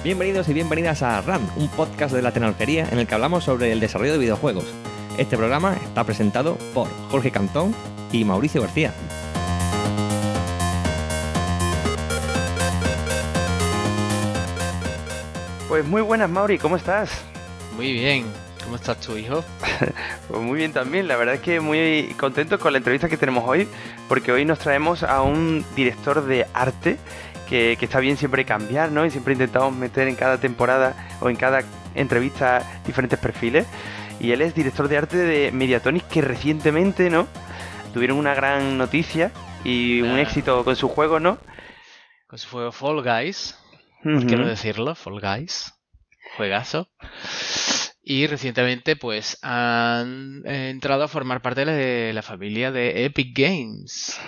Bienvenidos y bienvenidas a RAM, un podcast de la tecnología en el que hablamos sobre el desarrollo de videojuegos. Este programa está presentado por Jorge Cantón y Mauricio García. Pues muy buenas, Mauri, ¿cómo estás? Muy bien, ¿cómo estás tú, hijo? Pues muy bien también, la verdad es que muy contento con la entrevista que tenemos hoy, porque hoy nos traemos a un director de arte que está bien siempre cambiar, ¿no? Y siempre intentamos meter en cada temporada o en cada entrevista diferentes perfiles. Y él es director de arte de Mediatonic, que recientemente, ¿no?, tuvieron una gran noticia y un éxito con su juego, ¿no? Con su juego Fall Guys, ¿por qué no decirlo? Fall Guys, juegazo. Y recientemente pues han entrado a formar parte de la familia de Epic Games.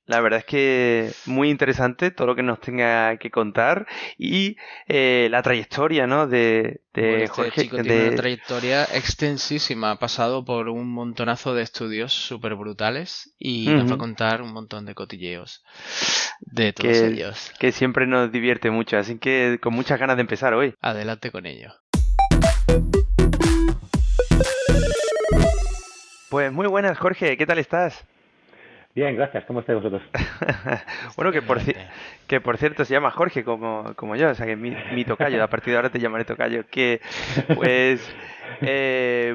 La verdad es que muy interesante todo lo que nos tenga que contar y la trayectoria, ¿no?, de Jorge. Este chico tiene una trayectoria extensísima, ha pasado por un montonazo de estudios súper brutales y nos va a contar un montón de cotilleos de todos ellos. Que siempre nos divierte mucho, así que con muchas ganas de empezar hoy. Adelante con ello. Pues muy buenas, Jorge, ¿qué tal estás? Bien, gracias. ¿Cómo estáis vosotros? Bueno, que por cierto se llama Jorge como yo, o sea que mi tocayo, a partir de ahora te llamaré tocayo. Que pues,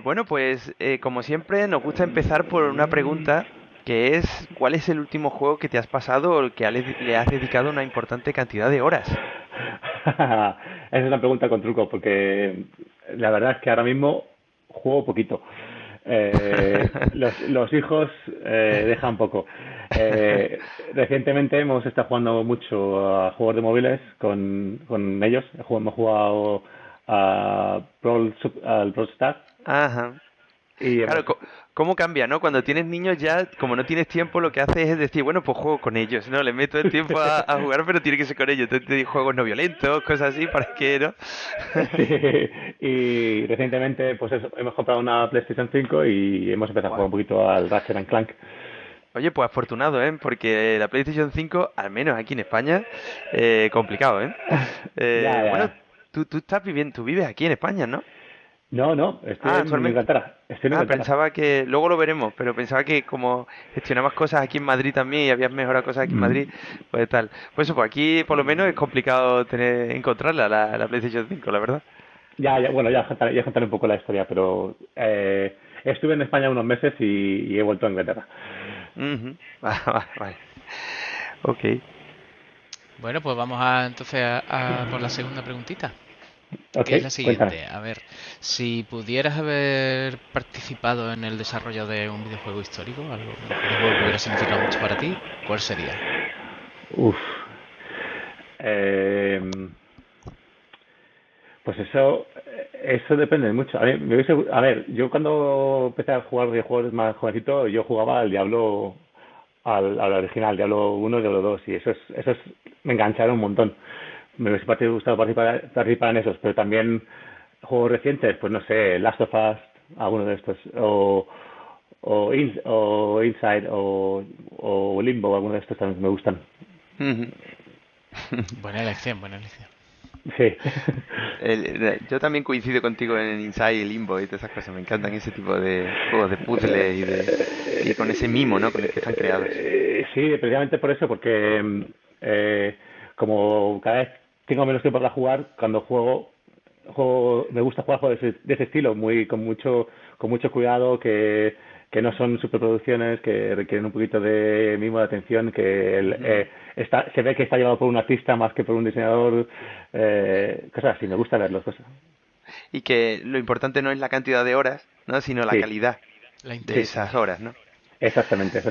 bueno, pues como siempre nos gusta empezar por una pregunta que es: ¿cuál es el último juego que te has pasado o que le has dedicado una importante cantidad de horas? Esa es una pregunta con truco, porque la verdad es que ahora mismo juego poquito. Los hijos dejan poco. Recientemente hemos estado jugando mucho a juegos de móviles con ellos. Hemos jugado al Brawl Stars. Ajá. Y claro, ¿cómo cambia, no? Cuando tienes niños ya, como no tienes tiempo, lo que haces es decir, bueno, pues juego con ellos, ¿no? Le meto el tiempo a jugar, pero tiene que ser con ellos. Entonces, juegos no violentos, cosas así, ¿para qué, no? Sí. Y recientemente, pues eso, hemos comprado una PlayStation 5 y hemos empezado a jugar un poquito al Ratchet & Clank. Oye, pues afortunado, ¿eh? Porque la PlayStation 5, al menos aquí en España, complicado, ¿eh? Ya. Bueno, tú vives aquí en España, ¿no? No, estoy en Inglaterra. Pensaba que, luego lo veremos, pero pensaba que como gestionabas cosas aquí en Madrid también y habías mejorado cosas aquí en Madrid, pues tal. Pues eso, pues aquí por lo menos es complicado encontrarla, la PlayStation 5, la verdad. Bueno, ya contaré un poco la historia, pero estuve en España unos meses y he vuelto a Inglaterra. Vale. Ok. Bueno, pues vamos entonces a por la segunda preguntita. Okay, que es la siguiente. Cuéntame. A ver, si pudieras haber participado en el desarrollo de un videojuego histórico, un videojuego que hubiera significado mucho para ti, ¿cuál sería? Pues eso depende mucho. A ver, yo cuando empecé a jugar videojuegos más jovencito, yo jugaba al Diablo, al original, Diablo 1, Diablo 2, y esos me engancharon un montón. Me hubiese gustado participar en esos, pero también juegos recientes, pues no sé, Last of Us, alguno de estos, o Inside, o Limbo, alguno de estos también me gustan. Buena elección. Sí. Yo también coincido contigo en Inside y Limbo y todas esas cosas. Me encantan ese tipo de juegos de puzzles y con ese mimo, ¿no?, con el que están creados. Sí, precisamente por eso, porque como cada vez tengo menos tiempo para jugar, cuando juego me gusta jugar juegos de ese estilo, con mucho cuidado, que no son superproducciones, que requieren un poquito de mimo de atención, que se ve que está llevado por un artista más que por un diseñador, cosas así. Me gusta ver las cosas. Y que lo importante no es la cantidad de horas, ¿no?, sino la calidad de esas horas, ¿no? Exactamente.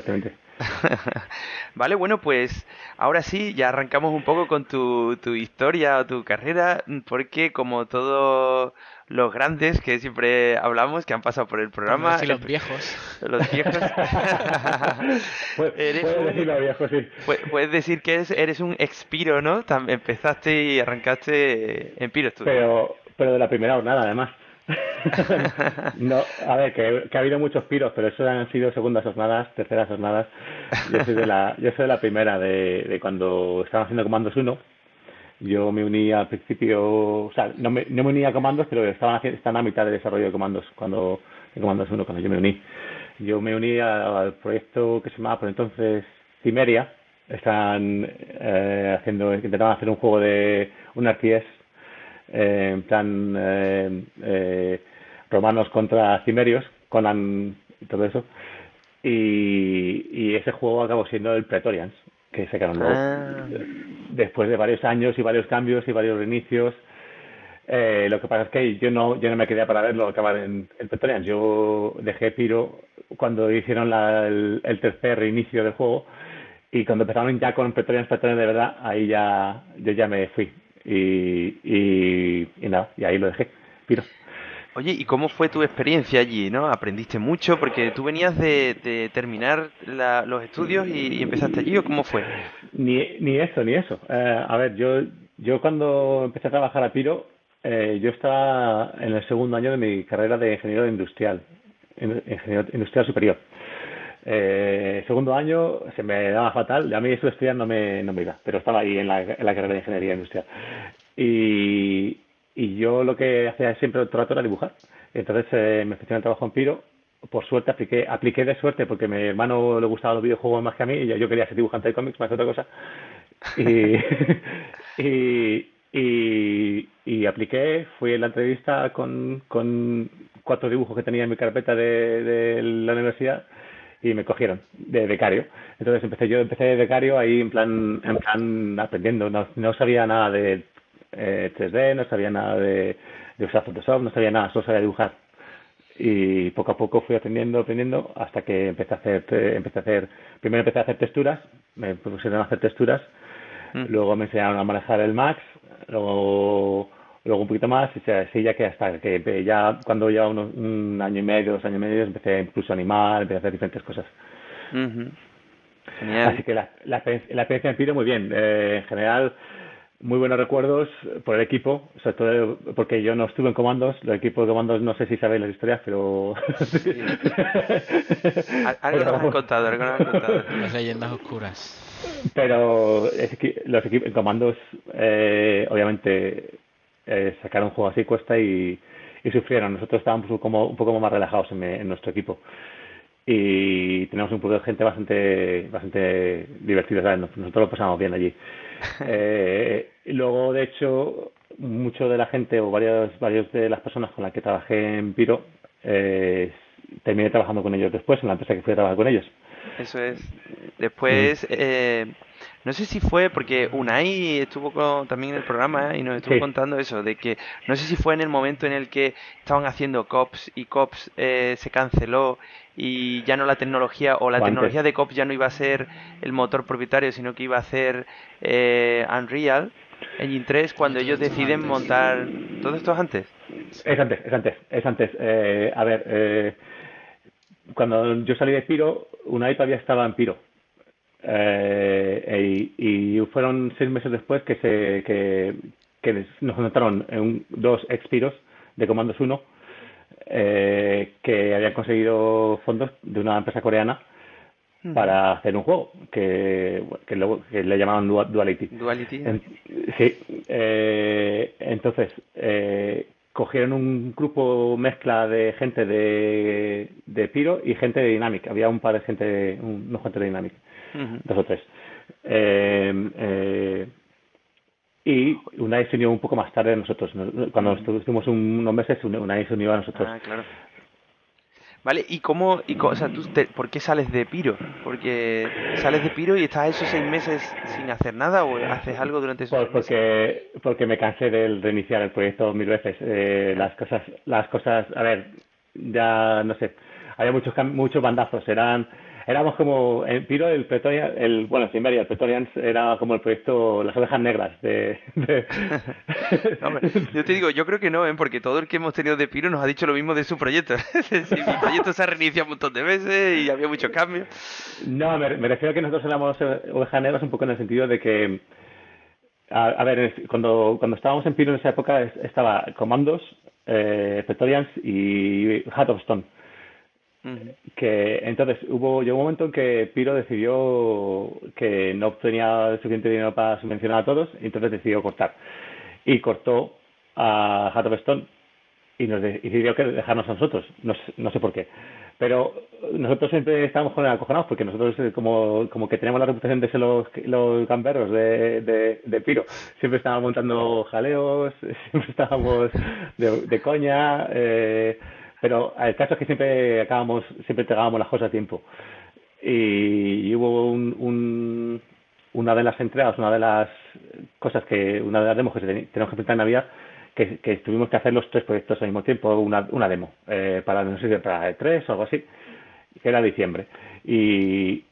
Vale, bueno, pues ahora sí, ya arrancamos un poco con tu historia o tu carrera, porque como todos los grandes que siempre hablamos, que han pasado por el programa... Los viejos. Los viejos. Puedes decir que eres un expiro, ¿no? Empezaste y arrancaste en Piro Studio. Pero de la primera jornada, además. No, a ver, que ha habido muchos piros, pero eso han sido segundas jornadas, terceras jornadas. Yo soy de la primera, de cuando estaban haciendo Comandos 1, Yo me uní al principio, o sea, no me uní a Comandos, pero estaban a mitad de desarrollo de Comandos, de Comandos 1, cuando yo me uní. Yo me uní al proyecto que se llamaba por entonces Cimeria. Intentaban hacer un juego un RTS, en plan romanos contra cimerios, Conan y todo eso. Y ese juego acabó siendo el Praetorians, que sacaron luego. Después de varios años y varios cambios y varios reinicios. Lo que pasa es que yo no me quedé para verlo acabar en Praetorians. Yo dejé Piro cuando hicieron el tercer reinicio del juego, y cuando empezaron ya con Praetorians de verdad, ahí yo ya me fui y nada, y ahí lo dejé, Piro. Oye, ¿y cómo fue tu experiencia allí, no? ¿Aprendiste mucho? Porque tú venías de terminar los estudios y empezaste allí, ¿o cómo fue? Ni eso. A ver, yo cuando empecé a trabajar a Piro, yo estaba en el segundo año de mi carrera de ingeniero industrial superior. Segundo año se me daba fatal, a mí eso de estudiar no me iba, pero estaba ahí en la carrera de ingeniería industrial. Y yo lo que hacía siempre todo el rato era dibujar. Entonces me ofrecieron el trabajo en Piro. Por suerte apliqué de suerte, porque a mi hermano le gustaban los videojuegos más que a mí, y yo quería ser dibujante de cómics más que otra cosa. Y apliqué, fui en la entrevista con 4 dibujos que tenía en mi carpeta de la universidad, y me cogieron de becario. Entonces empecé de becario ahí en plan aprendiendo. No sabía nada de 3D, no sabía nada de usar Photoshop, no sabía nada, solo sabía dibujar. Y poco a poco fui aprendiendo hasta que primero empecé a hacer texturas, me pusieron a hacer texturas, luego me enseñaron a manejar el Max, luego un poquito más, y así ya que hasta que ya cuando llevaba un año y medio, 2 años y medio, empecé incluso a animar, empecé a hacer diferentes cosas. Genial. Así que la experiencia en Piro muy bien. En general, muy buenos recuerdos por el equipo, sobre todo porque yo no estuve en Comandos. Los equipos de Comandos, no sé si sabéis las historias, pero... Sí. Algo nos han contado. Las leyendas oscuras. Pero los equipos en Comandos, obviamente, sacar un juego así cuesta, y sufrieron. Nosotros estábamos un poco más relajados en nuestro equipo. Y tenemos un grupo de gente bastante divertida, ¿sabes? Nosotros lo pasamos bien allí. Luego, de hecho, mucho de la gente, o varios de las personas con las que trabajé en Piro, terminé trabajando con ellos después, en la empresa que fui a trabajar con ellos. Eso es. Después, no sé si fue porque Unai estuvo también en el programa, y nos estuvo contando eso, de que no sé si fue en el momento en el que estaban haciendo Cops, y Cops se canceló, y ya no la tecnología, o la tecnología de Cops ya no iba a ser el motor propietario, sino que iba a ser Unreal Engine 3, cuando ellos deciden montar... ¿Todo esto es antes? Es antes. A ver, cuando yo salí de Piro, Unai todavía estaba en Piro. Y fueron 6 meses después que nos contrataron 2 ex-Piros de Comandos 1, que habían conseguido fondos de una empresa coreana para hacer un juego que le llamaban Duality. Sí. Entonces cogieron un grupo mezcla de gente de Piro y gente de Dynamic. Había un par de gente, unos gente de Dynamic, 2 o 3. Y Unai se unió un poco más tarde a nosotros. Cuando estuvimos unos meses, Unai se unió a nosotros. Ah, claro. Vale, o sea, ¿por qué sales de Piro? Porque sales de Piro y estás esos 6 meses sin hacer nada, ¿o haces algo durante esos 6 meses? Porque me cansé de reiniciar el proyecto 1000 veces. Las cosas, a ver, ya no sé, había muchos bandazos. Éramos como en Piro, el Cimeria, el Praetorians era como el proyecto Las Ovejas Negras No, hombre, yo te digo, yo creo que no, porque todo el que hemos tenido de Piro nos ha dicho lo mismo de su proyecto. Mi proyecto se ha reiniciado un montón de veces y había muchos cambios. No, me refiero a que nosotros éramos Ovejas Negras un poco en el sentido de que, a ver, cuando estábamos en Piro en esa época estaba Comandos, Praetorians y Heart of Stone. que entonces llegó un momento en que Piro decidió que no tenía suficiente dinero para subvencionar a todos, y entonces decidió cortar. Y cortó a Heart of Stone y decidió que dejarnos a nosotros, no sé por qué. Pero nosotros siempre estábamos acojonados porque nosotros como que tenemos la reputación de ser los gamberros de Piro. Siempre estábamos montando jaleos, siempre estábamos de coña, pero el caso es que siempre entregábamos las cosas a tiempo. Y hubo una de las entregas, una de las demos que tenemos que presentar en Navidad, que tuvimos que hacer los 3 proyectos al mismo tiempo, una demo, para no sé si para el 3 o algo así, que era diciembre. Y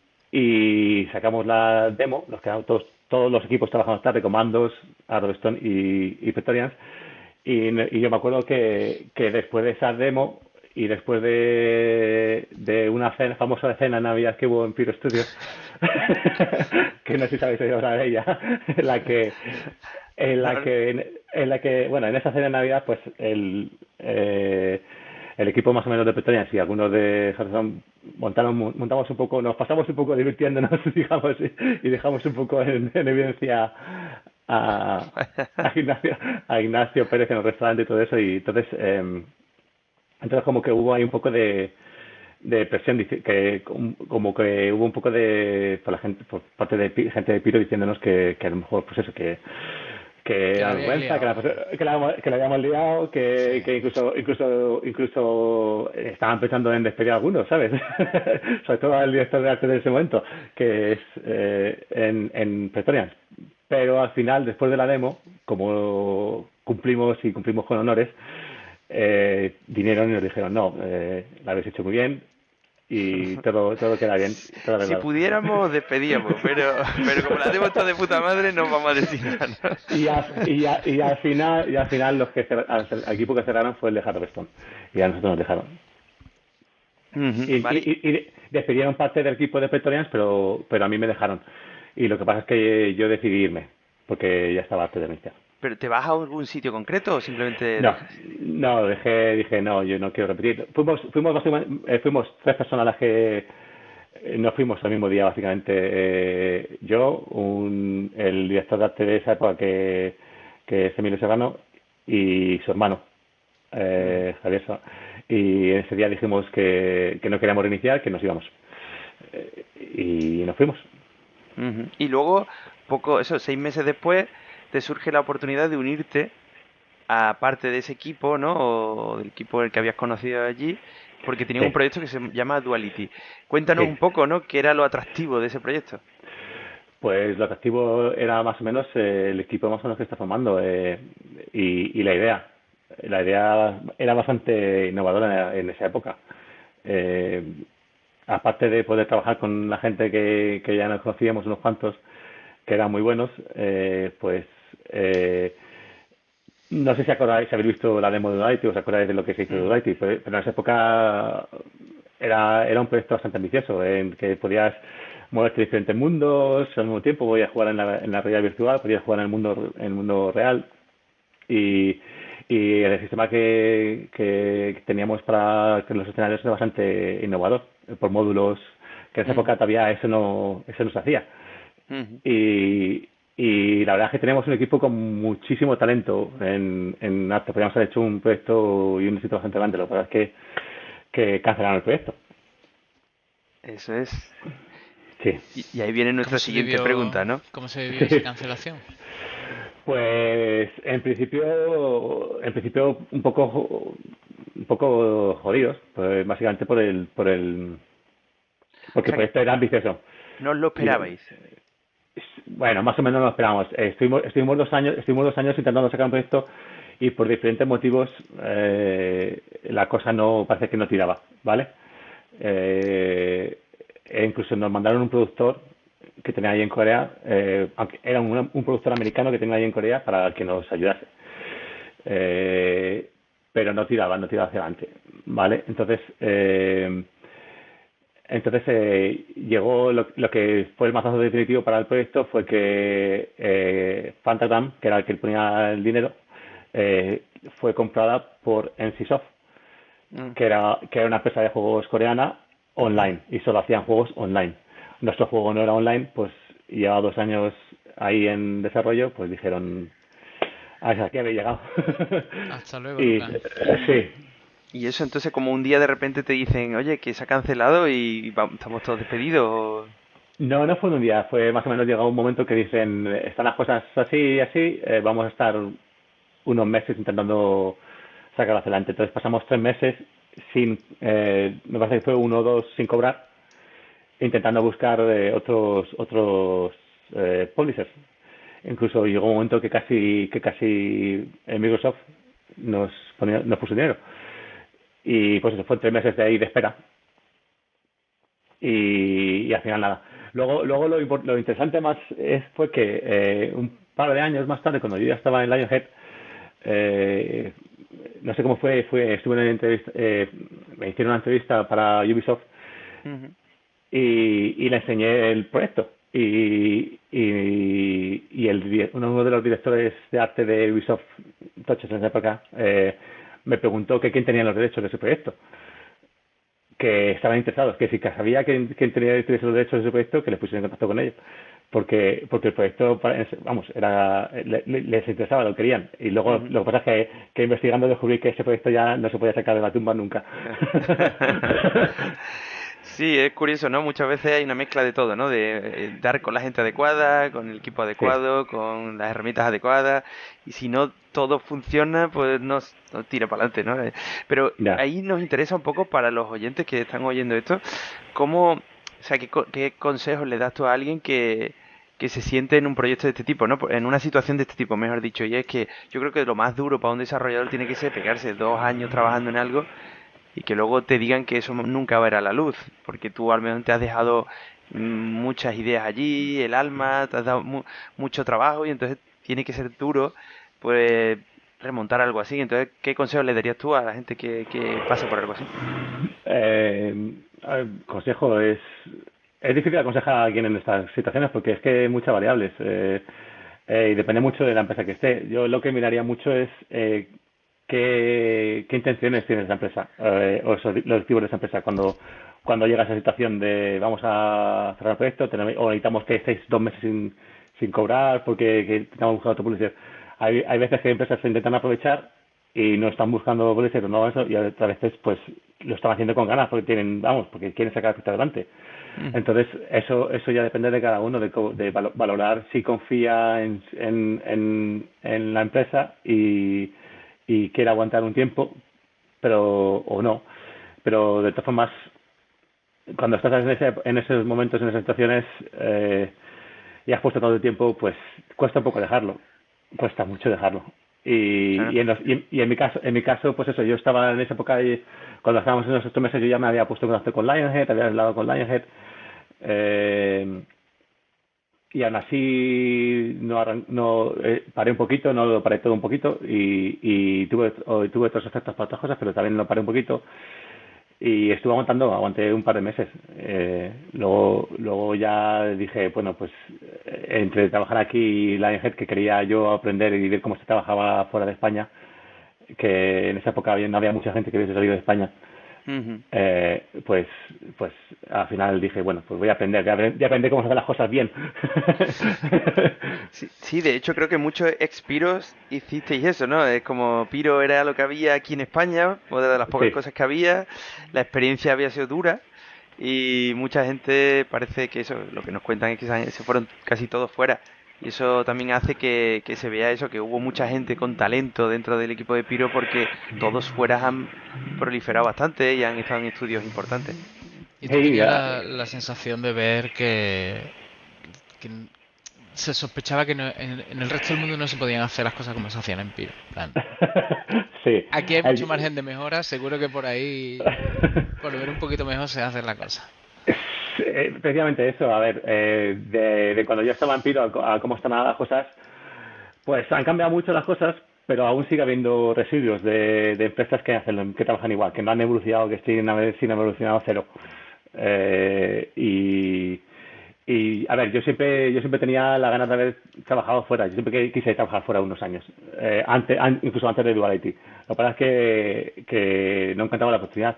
sacamos la demo, nos quedamos todos los equipos trabajando tarde, Commandos, Stone y Praetorians, y yo me acuerdo que después de esa demo y después de una famosa cena en Navidad que hubo en Piro Studios, que no sé si sabéis oído hablar de ella, en la que, bueno, en esa cena de Navidad, pues el equipo más o menos de Praetorians y algunos de Hearthstone montamos un poco, nos pasamos un poco divirtiéndonos, digamos, y dejamos un poco en evidencia a Ignacio Pérez en el restaurante y todo eso, y entonces como que hubo ahí un poco de presión, como que hubo un poco por parte de gente de Piro diciéndonos que a lo mejor, pues eso, que la vergüenza, que la habíamos liado, que incluso estaban pensando en despedir a algunos, ¿sabes? Sobre todo al director de arte de ese momento, que es en Praetorians. Pero al final, después de la demo, como cumplimos con honores, vinieron y nos dijeron, no, la habéis hecho muy bien y todo queda bien. Si pudiéramos, despedíamos, pero como la demo está de puta madre, no vamos a decir nada. Y al final el equipo que cerraron fue el de Heart of Stone, y a nosotros nos dejaron. Vale. Y despidieron parte del equipo de Praetorians, pero a mí me dejaron. Y lo que pasa es que yo decidí irme, porque ya estaba harto de mí. ¿Pero te vas a algún sitio concreto o simplemente...? No, dije, no, yo no quiero repetir. Fuimos 3 personas las que nos fuimos el mismo día, básicamente. Yo, el director de arte de esa época, que es Emilio Serrano, y su hermano, Javier. Y ese día dijimos que no queríamos reiniciar, que nos íbamos. Y nos fuimos. Y luego, 6 meses después, te surge la oportunidad de unirte a parte de ese equipo, ¿no? O del equipo el que habías conocido allí, porque tenían un proyecto que se llama Duality. Cuéntanos un poco, ¿no? ¿Qué era lo atractivo de ese proyecto? Pues lo atractivo era más o menos el equipo más o menos que está formando, y la idea. La idea era bastante innovadora en esa época. Aparte de poder trabajar con la gente que ya nos conocíamos, unos cuantos, que eran muy buenos, no sé si acordáis, si habéis visto la demo de Duality o os acordáis de lo que se hizo de Duality, pero en esa época era un proyecto bastante ambicioso, en que podías moverte a diferentes mundos al mismo tiempo, podías jugar en la realidad virtual, podías jugar en el mundo real, y el sistema que teníamos para los escenarios era bastante innovador, por módulos, que en esa época todavía eso no se hacía. Y la verdad es que tenemos un equipo con muchísimo talento en arte. Podríamos haber hecho un proyecto y un éxito bastante grande. Lo que pasa es que cancelaron el proyecto. Eso es. Sí. Y ahí viene nuestra siguiente pregunta, ¿no? ¿Cómo se vivió esa cancelación? Pues en principio un poco jodidos, pues básicamente porque el proyecto era ambicioso. ¿No os lo esperabais? Bueno, más o menos lo esperábamos. Estuvimos 2 años intentando sacar un proyecto, y por diferentes motivos la cosa parece que no tiraba, ¿vale? Incluso nos mandaron un productor que tenía ahí en Corea, aunque era un productor americano que tenía ahí en Corea para que nos ayudase, pero no tiraba hacia adelante, ¿vale? Entonces llegó lo que fue el mazazo definitivo para el proyecto, fue que Fantagram, que era el que ponía el dinero, fue comprada por NCSoft, que era una empresa de juegos coreana online y solo hacían juegos online. Nuestro juego no era online, pues llevaba 2 años ahí en desarrollo, pues dijeron, hasta aquí había llegado. Hasta luego, Y Lucas. sí, Y eso entonces como un día de repente te dicen, oye, que se ha cancelado y estamos todos despedidos. no fue en un día, fue más o menos llegado un momento que dicen, están las cosas así y así, vamos a estar unos meses intentando sacarlo adelante. Entonces pasamos 3 meses sin, me parece que fue 1 o 2 sin cobrar, intentando buscar otros publishers. Incluso llegó un momento que casi Microsoft nos puso dinero. Y pues eso, fue 3 meses de ahí de espera. Y al final nada. Luego lo interesante más fue que un par de años más tarde, cuando yo ya estaba en Lionhead, no sé cómo fue, estuve en una entrevista, me hicieron una entrevista para Ubisoft Ujú. y le enseñé el proyecto. Uno de los directores de arte de Ubisoft, Toches en esa época, me preguntó que quién tenía los derechos de ese proyecto, que estaban interesados, que si sabía quién tenía los derechos de ese proyecto, que les pusiera en contacto con ellos, porque el proyecto, vamos, les interesaba, lo querían. Y luego Ujú. lo que pasa es que investigando descubrí que ese proyecto ya no se podía sacar de la tumba nunca. Sí, es curioso, ¿no? Muchas veces hay una mezcla de todo, ¿no? De dar con la gente adecuada, con el equipo Sí, adecuado, con las herramientas adecuadas, y si no todo funciona, pues no tira para adelante, ¿no? Pero ya. ahí nos interesa un poco para los oyentes que están oyendo esto, cómo, o sea, qué consejos le das tú a alguien que se siente en un proyecto de este tipo, ¿no? En una situación de este tipo, mejor dicho, y es que yo creo que lo más duro para un desarrollador tiene que ser pegarse 2 años trabajando en algo y que luego te digan que eso nunca va a ver a la luz, porque tú al menos te has dejado muchas ideas allí, el alma, te has dado mucho trabajo y entonces tiene que ser duro, pues remontar algo así. Entonces, ¿qué consejos le darías tú a la gente que pasa por algo así? Consejo es difícil aconsejar a alguien en estas situaciones porque es que hay muchas variables y depende mucho de la empresa que esté. Yo lo que miraría mucho es qué intenciones tiene esa empresa o los objetivos de esa empresa cuando llega a esa situación de vamos a cerrar el proyecto o necesitamos que estéis 2 meses sin cobrar porque que estamos buscando otro publisher. Hay veces que empresas se intentan aprovechar y no están buscando publisher o no eso y otras veces pues lo están haciendo con ganas porque porque quieren sacar el proyecto adelante. Ujú. Entonces, eso ya depende de cada uno, de valorar si confía en la empresa y quiere aguantar un tiempo, pero o no. Pero de todas formas, cuando estás en esos momentos, en esas situaciones, y has puesto todo el tiempo, pues cuesta un poco dejarlo. Cuesta mucho dejarlo. Claro. Y en mi caso, pues eso, yo estaba en esa época y cuando estábamos en esos 8 meses yo ya me había puesto en contacto con Lionhead, había hablado con Lionhead, eh, y aún así paré un poquito, no lo paré todo un poquito y tuve otros efectos para otras cosas, pero también lo paré un poquito y estuve aguanté un par de meses. Luego ya dije, bueno, pues entre trabajar aquí y Lionhead, que quería yo aprender y ver cómo se trabajaba fuera de España, que en esa época no había mucha gente que hubiese salido de España. Ujú. Pues al final dije, bueno, pues voy a aprender cómo se hacen las cosas bien. Sí, sí, de hecho creo que muchos ex-piros hicisteis eso, ¿no? Es como Piro era lo que había aquí en España, o de las pocas Sí, cosas que había, la experiencia había sido dura y mucha gente parece que eso, lo que nos cuentan es que se fueron casi todos fuera. Y eso también hace que se vea eso, que hubo mucha gente con talento dentro del equipo de Piro porque todos fuera han proliferado bastante y han estado en estudios importantes. Y tú hey, tenías la sensación de ver que se sospechaba que en el resto del mundo no se podían hacer las cosas como se hacían en Piro. En plan, sí. aquí hay mucho margen de mejora, seguro que por ahí, por ver un poquito mejor, se hace la cosa. Precisamente eso, a ver, de cuando yo estaba en Piro a cómo están ahora las cosas, pues han cambiado mucho las cosas, pero aún sigue habiendo residuos de empresas que trabajan igual, que no han evolucionado, que siguen sin evolucionado cero. Eh, y, Y, a ver, yo siempre tenía la ganas de haber trabajado fuera. Yo siempre quise trabajar fuera unos años, incluso antes de Duality. Lo que pasa es que no encontraba la oportunidad.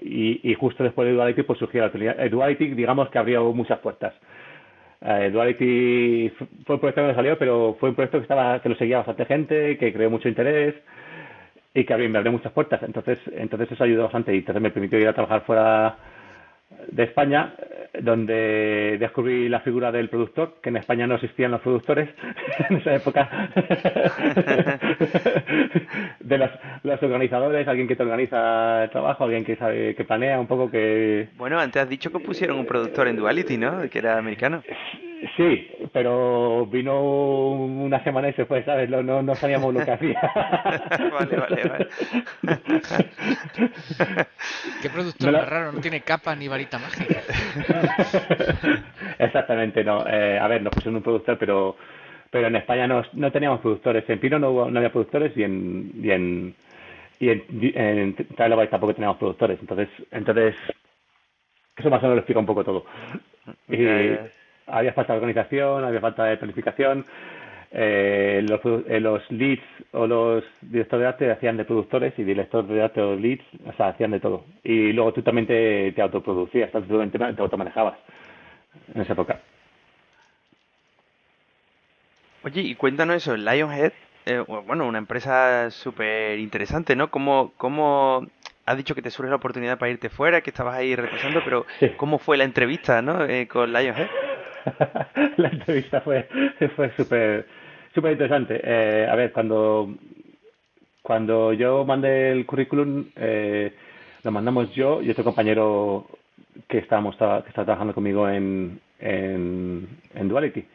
Y justo después de Duality pues surgió la oportunidad. Duality, digamos que abrió muchas puertas. Duality fue un proyecto que no salió, pero fue un proyecto que lo seguía bastante gente, que creó mucho interés y que me abrió muchas puertas. Entonces eso ayudó bastante y entonces me permitió ir a trabajar fuera de España, donde descubrí la figura del productor, que en España no existían los productores en esa época. De los organizadores, alguien que te organiza el trabajo, alguien que sabe, que planea un poco, que... Bueno, antes has dicho que pusieron un productor en Duality, ¿no? Que era americano. Sí, pero vino una semana y se fue, ¿sabes? No sabíamos lo que hacía. Vale. ¿Qué productor más raro? No tiene capa ni varita mágica. Exactamente, no. A ver, nos pusieron un productor, pero en España no teníamos productores. En Pino no había productores y en Trial of Ice tampoco teníamos productores. Entonces eso más o menos lo explica un poco todo. Y había falta de organización, había falta de planificación. Los leads o los directores de arte hacían de productores y directores de arte o leads, o sea, hacían de todo. Y luego tú también te autoproducías, te automanejabas en esa época. Oye, y cuéntanos eso, Lionhead, bueno, una empresa súper interesante, ¿no? ¿Cómo has dicho que te surge la oportunidad para irte fuera, que estabas ahí retrasando, pero Sí. ¿cómo fue la entrevista, ¿no? Con Lionhead. La entrevista fue súper interesante. A ver, cuando yo mandé el currículum, lo mandamos yo y otro compañero que está trabajando conmigo en Duality.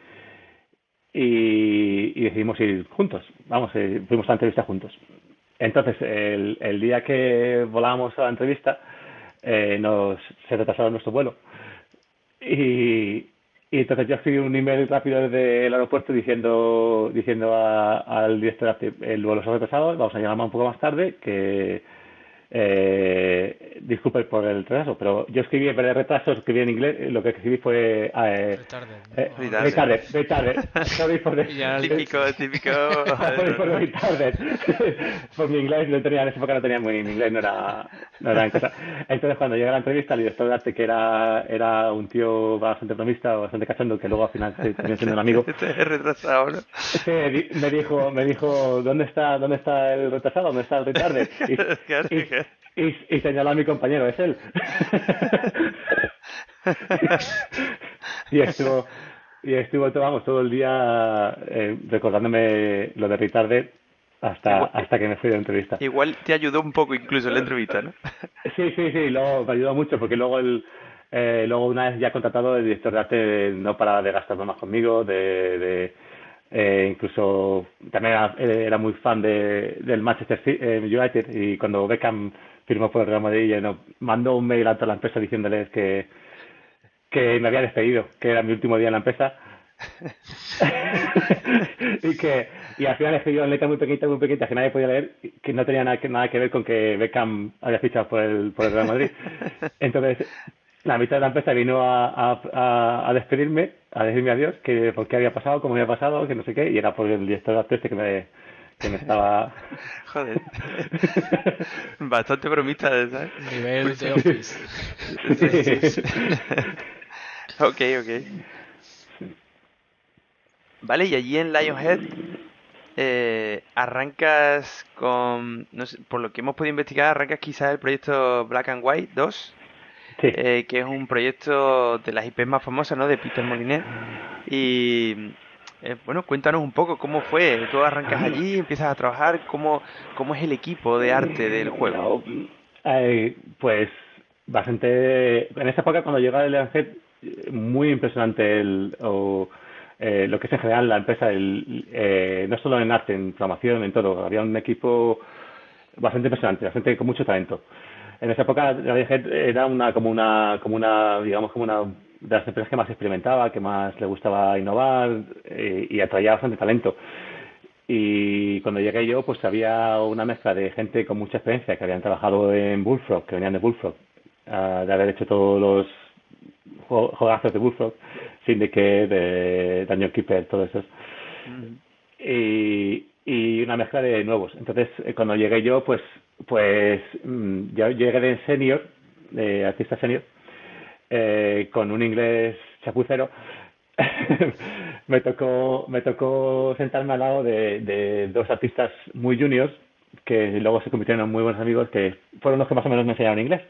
Y decidimos ir juntos. Fuimos a la entrevista juntos. Entonces, el día que volábamos a la entrevista, se retrasaba nuestro vuelo. Y entonces yo escribí un email rápido desde el aeropuerto diciendo al director de arte, el vuelo se ha retrasado, vamos a llamar un poco más tarde, que disculpe por el retraso, pero yo escribí en vez de retraso, escribí en inglés, lo que escribí fue retarded. Sorry for the... Típico. Sorry for the retarded. Por mi inglés en esa época no tenía mi inglés, no era en cosa. Entonces cuando llega la entrevista, el director de arte, que era un tío bastante bromista, bastante cachondo, que luego al final terminó siendo un amigo. Este es retrasado, ¿no? Me dijo, ¿dónde está el retrasado? ¿Dónde está el retarded? Y señaló a mi compañero, es él. y estuvo todo el día recordándome lo de retarded hasta que me fui de la entrevista. Igual te ayudó un poco incluso en la entrevista, ¿no? Sí, luego me ayudó mucho porque luego una vez ya contratado, el director de arte no paraba de gastar bromas conmigo, incluso también era muy fan del Manchester United, y cuando Beckham firmó por el Real Madrid mandó un mail a toda la empresa diciéndoles que me había despedido, que era mi último día en la empresa. y al final escribió en letra muy pequeñita que nadie podía leer, que no tenía nada que ver con que Beckham había fichado por el Real Madrid. Entonces la mitad de la empresa vino a despedirme, a decirme adiós, que por qué había pasado, cómo había pasado, que no sé qué, y era por el director de arte que me estaba... Joder. Bastante bromista, ¿sabes? Nivel de Office. Sí. Ok. Vale, y allí en Lionhead arrancas con... No sé, por lo que hemos podido investigar, arrancas quizás el proyecto Black and White 2. Sí. Que es un proyecto de las IPs más famosas, ¿no? De Peter Molyneux. Y bueno, cuéntanos un poco cómo fue. Tú arrancas allí, empiezas a trabajar. ¿Cómo es el equipo de arte del juego? Pues bastante... En esa época, cuando llegaba el Lionhead, muy impresionante lo que es en general la empresa, no solo en arte, en programación, en todo. Había un equipo bastante impresionante, bastante con mucho talento. En esa época Lionhead era como una de las empresas que más experimentaba, que más le gustaba innovar, y atraía bastante talento. Y cuando llegué yo, pues había una mezcla de gente con mucha experiencia, que habían trabajado en Bullfrog, que venían de Bullfrog, de haber hecho todos los juegazos de Bullfrog, Syndicate, Dungeon Keeper, todo eso. Y una mezcla de nuevos. Entonces, cuando llegué yo, pues ya llegué de senior, de artista senior, con un inglés chapucero. me tocó sentarme al lado de dos artistas muy juniors que luego se convirtieron en muy buenos amigos, que fueron los que más o menos me enseñaron inglés.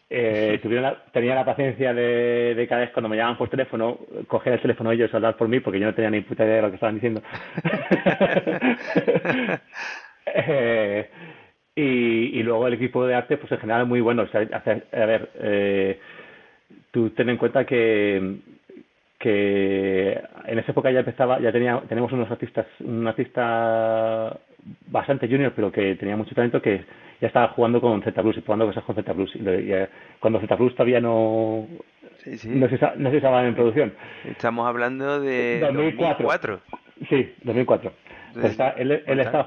Tenía la paciencia de cada vez cuando me llamaban por teléfono, coger el teléfono ellos y hablar por mí, porque yo no tenía ni puta idea de lo que estaban diciendo. Y luego el equipo de arte, pues en general muy bueno. O sea, a ver, tú ten en cuenta que en esa época teníamos un artista bastante junior, pero que tenía mucho talento, que ya estaba jugando con ZBrush y probando cosas con ZBrush. Cuando ZBrush todavía no se usaba en producción. Estamos hablando de 2004. Sí, 2004. Pues él estaba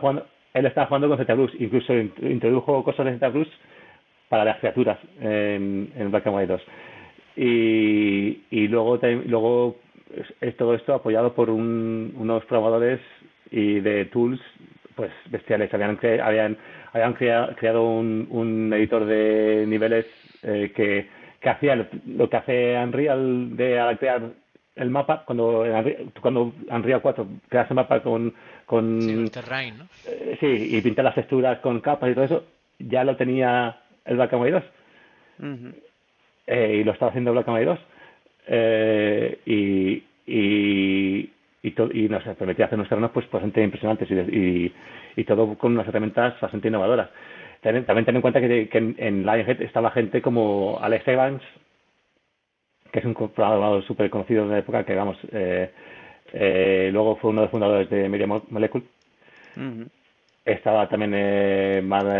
jugando con ZBrush, incluso introdujo cosas de ZBrush para las criaturas en Black and White 2. Y luego es todo esto apoyado por unos programadores y de tools pues bestiales. Habían creado un editor de niveles que hacía lo que hace Unreal al crear el mapa. Cuando Unreal 4 creas el mapa con sí, el terrain, ¿no? Sí, y pintar las texturas con capas y todo eso, ya lo tenía el Black and White 2. Uh-huh. Y lo estaba haciendo Black and White 2. Y nos permitía hacer unos terrenos pues bastante impresionantes y todo con unas herramientas bastante innovadoras. También ten en cuenta que en Lionhead estaba gente como Alex Evans, que es un programador súper conocido de la época, que vamos, luego fue uno de los fundadores de Media Molecule. Uh-huh. Estaba también Mark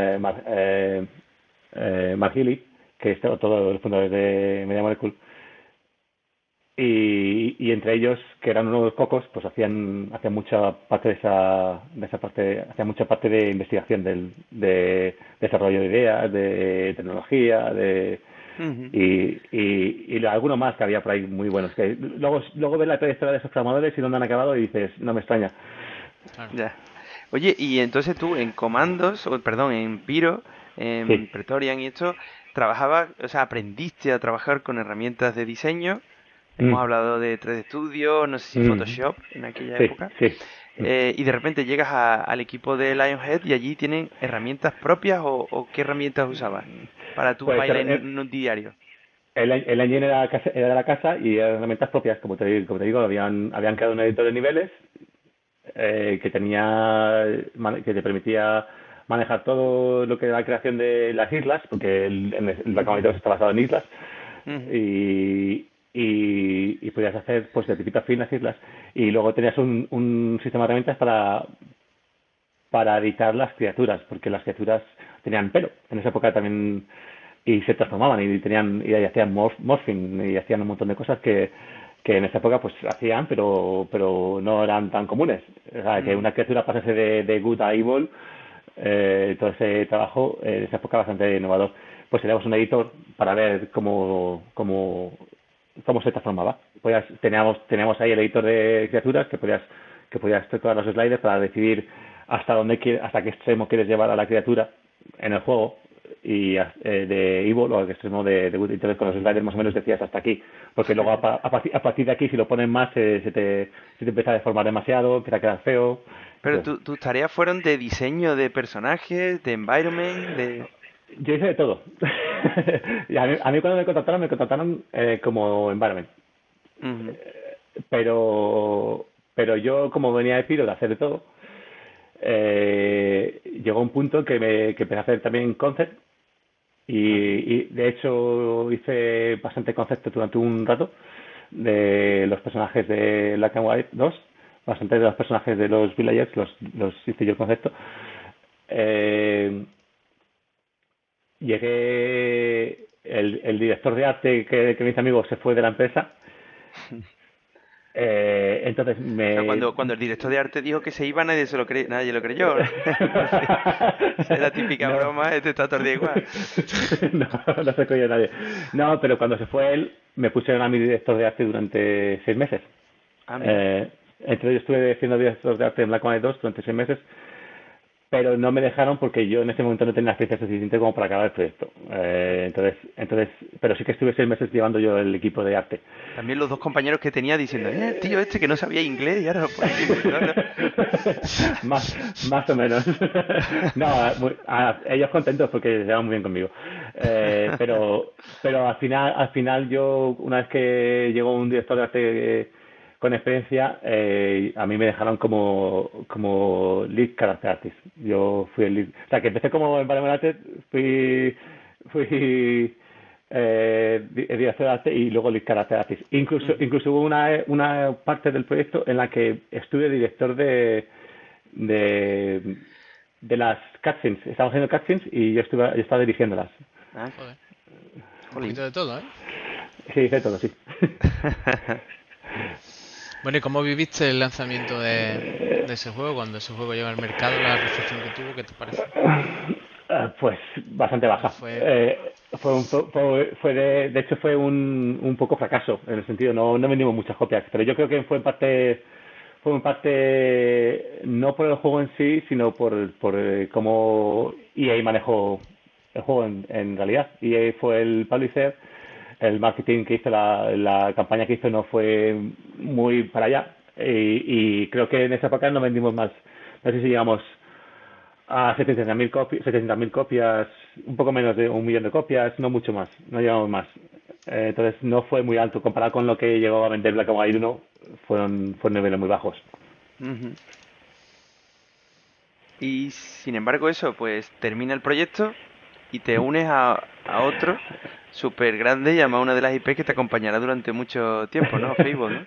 Healy, que es todos los fundadores de Media Molecule. Y entre ellos, que eran uno de los pocos, pues hacían mucha parte de esa parte, hacían mucha parte de investigación de desarrollo de ideas, de tecnología, uh-huh. y algunos más que había por ahí muy buenos. Que luego ves la trayectoria de esos programadores y dónde han acabado y dices, no me extraña. Claro. Ya. Oye, y entonces tú en en Pyro, en sí. Praetorian y esto, aprendiste a trabajar con herramientas de diseño. Hemos hablado de 3D Studio, no sé si Photoshop en aquella época. Sí. Y de repente llegas al equipo de Lionhead y allí tienen herramientas propias o ¿qué herramientas usabas para tu baile en un diario? El engine era de la casa y eran herramientas propias, como te digo, habían creado un editor de niveles que te permitía manejar todo lo que era la creación de las islas, porque el Black and White 2 está basado en islas. Uh-huh. Y podías hacer pues de tipito fin las islas, y luego tenías un sistema de herramientas para editar las criaturas, porque las criaturas tenían pelo en esa época también y se transformaban y hacían morphing y hacían un montón de cosas que en esa época pues hacían, pero no eran tan comunes. O sea, que una criatura pasase de good a evil, todo ese trabajo en esa época bastante innovador. Pues teníamos un editor para ver cómo se transformaba. Teníamos ahí el editor de criaturas que podías tocar los sliders para decidir hasta qué extremo quieres llevar a la criatura en el juego, y de Evil o al extremo de Good. Entonces con los sliders más o menos decías hasta aquí, porque luego a partir de aquí, si lo ponen más, se te empieza a deformar demasiado, empieza a quedar feo. Pero tus tareas fueron de diseño de personajes, de environment, Yo hice de todo. Y a mí cuando me contrataron como environment. Uh-huh. Pero yo, como venía de Pyro de hacer de todo, llegó un punto en que empecé a hacer también concept, y de hecho hice bastante concepto durante un rato de los personajes de Black and White 2, bastante de los personajes de los villagers, los hice yo el concepto. Llegué, el director de arte que me hizo amigo se fue de la empresa Entonces O sea, cuando el director de arte dijo que se iba, nadie lo creyó. ¿No? Es la típica no, broma, este está todo el día igual. no se cogió nadie. No, pero cuando se fue él, me pusieron a mi director de arte durante 6 meses. Ah, mira. Entonces yo estuve siendo director de arte en Black Knight 2 durante 6 meses, pero no me dejaron porque yo en ese momento no tenía la experiencia suficiente como para acabar el proyecto. Entonces, pero sí que estuve 6 meses llevando yo el equipo de arte. También los dos compañeros que tenía diciendo, tío, este que no sabía inglés y ahora lo pone aquí director, ¿no? más o menos. No, ellos contentos porque se llevan muy bien conmigo. Pero al final yo, una vez que llegó un director de arte con experiencia, a mí me dejaron como lead character artist. Yo fui el lead. O sea, que empecé como en Paranormal Arte, fui director de arte y luego lead character artist. Incluso hubo una parte del proyecto en la que estuve director de las cutscenes. Estábamos haciendo cutscenes y yo estaba dirigiéndolas. Ah, Joder. Un poquito de todo, ¿eh? Sí, hice todo, sí. Bueno, ¿y cómo viviste el lanzamiento de ese juego? Cuando ese juego llegó al mercado, la recepción que tuvo, ¿qué te parece? Pues bastante baja. De hecho fue un poco fracaso en el sentido, no vendimos muchas copias, pero yo creo que fue en parte no por el juego en sí, sino por cómo EA manejó el juego en realidad. EA fue el publisher, el marketing que hizo, la campaña que hizo no fue muy para allá y creo que en esa época no vendimos más, no sé si llegamos a 700.000 copias, un poco menos de 1 millón de copias, no mucho más, no llegamos más. Entonces no fue muy alto comparado con lo que llegó a vender Black and White 1, fueron niveles muy bajos. Uh-huh. Y sin embargo eso, pues termina el proyecto y te unes a otro súper grande llamado una de las IP que te acompañará durante mucho tiempo, ¿no? Fable, ¿no?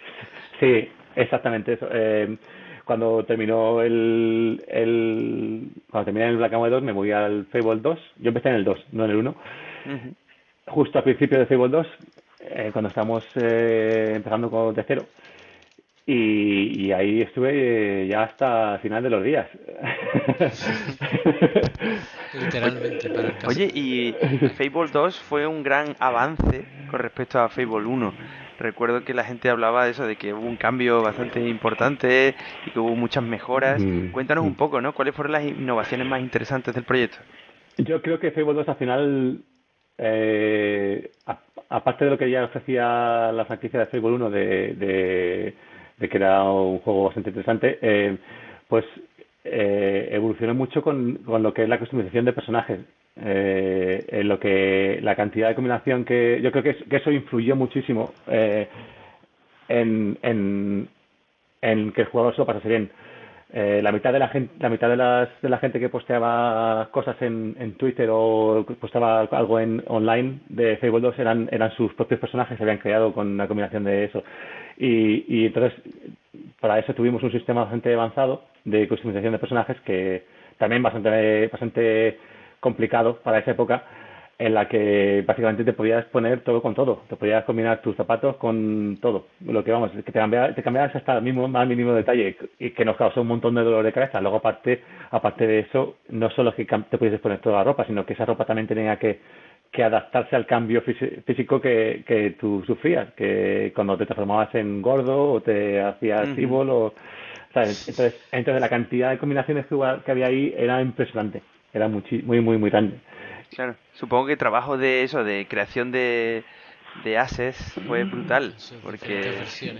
Sí, exactamente eso. Cuando terminó cuando terminé el Black and White 2 me moví al Fable 2. Yo empecé en el 2, no en el 1. Uh-huh. Justo al principio de Fable 2, cuando estábamos empezando de cero. Y ahí estuve ya hasta el final de los días. Literalmente, para el caso. Oye, y Fable 2 fue un gran avance con respecto a Fable 1. Recuerdo que la gente hablaba de eso, de que hubo un cambio bastante importante y que hubo muchas mejoras. Cuéntanos un poco, ¿no? ¿Cuáles fueron las innovaciones más interesantes del proyecto? Yo creo que Fable 2 al final, aparte de lo que ya ofrecía la franquicia de Fable 1 de que era un juego bastante interesante, pues evolucionó mucho con lo que es la customización de personajes. En lo que la cantidad de combinación que yo creo que eso influyó muchísimo en que el jugador se lo pasase bien. La mitad de la gente que posteaba cosas en Twitter o posteaba algo online de Fable 2 eran sus propios personajes, se habían creado con una combinación de eso. Y entonces para eso tuvimos un sistema bastante avanzado de customización de personajes que también bastante complicado para esa época, en la que básicamente te podías poner todo con todo, te podías combinar tus zapatos con todo, lo que vamos, que te cambiabas hasta el más mínimo detalle y que nos causó un montón de dolor de cabeza. Luego aparte de eso, no solo es que te pudieses poner toda la ropa, sino que esa ropa también tenía que adaptarse al cambio físico que tú sufrías, que cuando te transformabas en gordo o te hacías evil ¿sabes? Entonces la cantidad de combinaciones que había ahí era impresionante, era muy muy grande. Claro, supongo que el trabajo de eso, de creación de assets fue brutal, porque sí,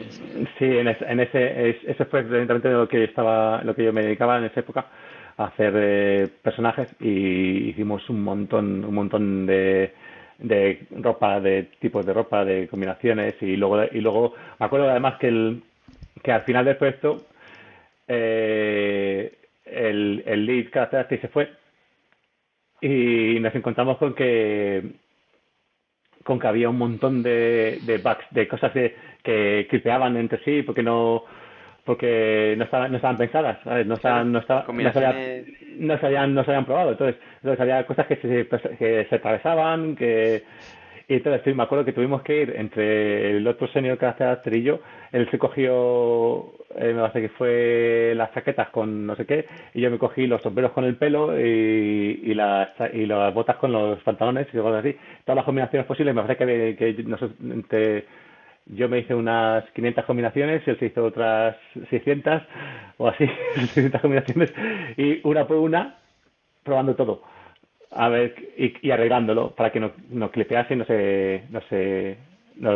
eso fue precisamente lo que yo me dedicaba en esa época, a hacer personajes, y hicimos un montón de ropa, de tipos de ropa, de combinaciones, y luego me acuerdo además que al final del proyecto el lead character artist se fue y nos encontramos con que había un montón de bugs, de cosas que clipeaban entre sí porque no estaban pensadas, ¿sabes? No se habían probado. Entonces había cosas que se atravesaban, Y entonces sí, me acuerdo que tuvimos que ir entre el otro senior que hace Aster y yo. Él se cogió, me parece que fue las chaquetas con no sé qué, y yo me cogí los sombreros con el pelo y las botas con los pantalones y cosas así. Todas las combinaciones posibles. Me parece que yo me hice unas 500 combinaciones y él se hizo otras 600 o así, 600 combinaciones, y una por una, probando todo. A ver, y arreglándolo para que no clipease y no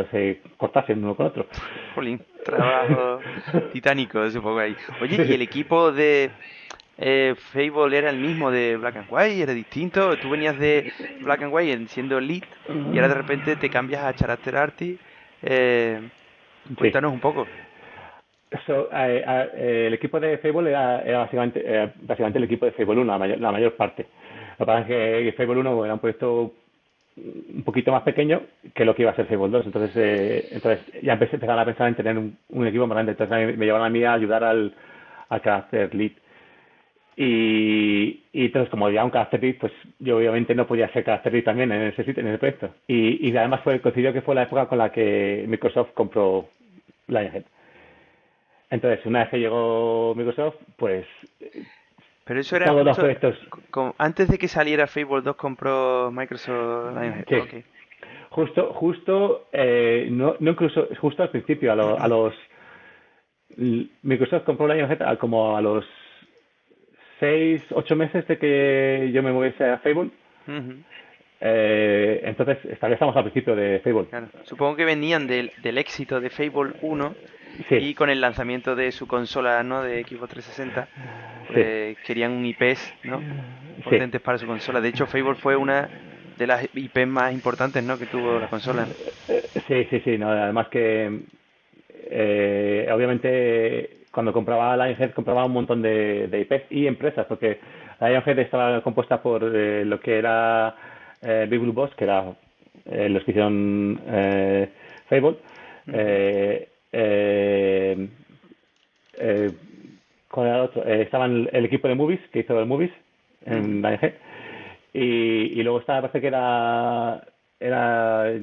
se cortasen uno con otro. Jolín, trabajo titánico, supongo ahí. Oye, ¿y el equipo de Fable era el mismo de Black and White? ¿Era distinto? Tú venías de Black and White siendo Elite y ahora de repente te cambias a Character Artist. Sí. Cuéntanos un poco. El equipo de Fable era básicamente el equipo de Fable 1, la mayor parte. Lo que pasa es que Fable 1 era un proyecto un poquito más pequeño que lo que iba a ser Fable 2. Entonces ya empezaron a pensar en tener un equipo más grande. Entonces me llevaron a mí a ayudar al carácter lead. Y entonces, como había un carácter lead, pues yo obviamente no podía ser carácter lead también en ese sitio, en ese proyecto. Y además coincidió que fue la época con la que Microsoft compró Lionhead. Entonces, una vez que llegó Microsoft, pues Pero eso era todos los justo proyectos. antes de que saliera Fable 2 compró Microsoft Lionhead. Sí. Okay. No incluso, justo al principio, Microsoft compró Lionhead como a los 6, 8 meses de que yo me moviese a Fable. Ujú. Entonces, estamos al principio de Fable. Claro. Supongo que venían del éxito de Fable 1 Sí, y con el lanzamiento de su consola, ¿no? De Xbox 360, sí, pues querían un IPs, ¿no? sí. Potentes para su consola. De hecho, Fable fue una de las IPs más importantes, ¿no? Que tuvo la consola. Sí, no, además que obviamente cuando compraba Lionhead compraba un montón de IPs y empresas, porque Lionhead estaba compuesta por lo que era Big Blue Boss, que era los que hicieron Fable, eh, eh, ¿cuál era el otro? Estaban el equipo de Movies, que hizo el Movies en Lionhead, y luego estaba, parece que no era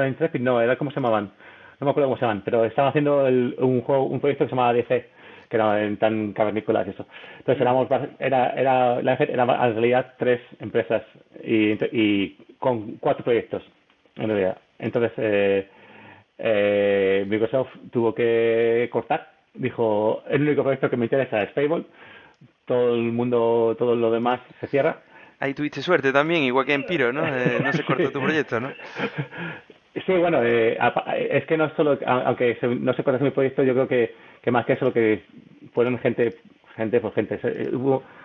Intrepid, no, era ¿cómo se llamaban? No me acuerdo cómo se llaman, pero estaban haciendo un proyecto que se llamaba DC, que era tan cavernícolas y eso. Entonces Lionhead era en realidad 3 empresas y con 4 proyectos, en realidad. Entonces, Microsoft tuvo que cortar, dijo, el único proyecto que me interesa es Fable, todo lo demás se cierra. Ahí tuviste suerte también, igual que en Piro, ¿no? No se cortó tu proyecto, ¿no? Sí, bueno, es que no solo, aunque no se cortó mi proyecto, yo creo que más que eso, lo que fueron gente por gente.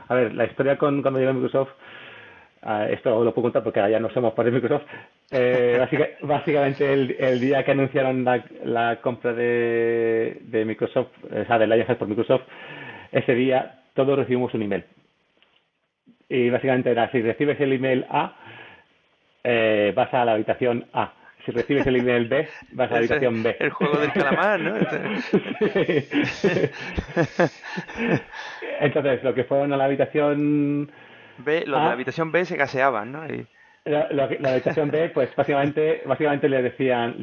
A ver, la historia cuando llegó Microsoft, esto lo puedo contar porque ya no somos parte de Microsoft. Básicamente el día que anunciaron la compra de Microsoft, o sea, de Lionhead por Microsoft, ese día todos recibimos un email. Y básicamente era, si recibes el email A, vas a la habitación A. Si recibes el email B, vas a la habitación B. El juego del calamar, ¿no? Entonces, lo que fueron a la habitación B, los de la habitación B se caseaban, ¿no? la habitación B, pues básicamente le decían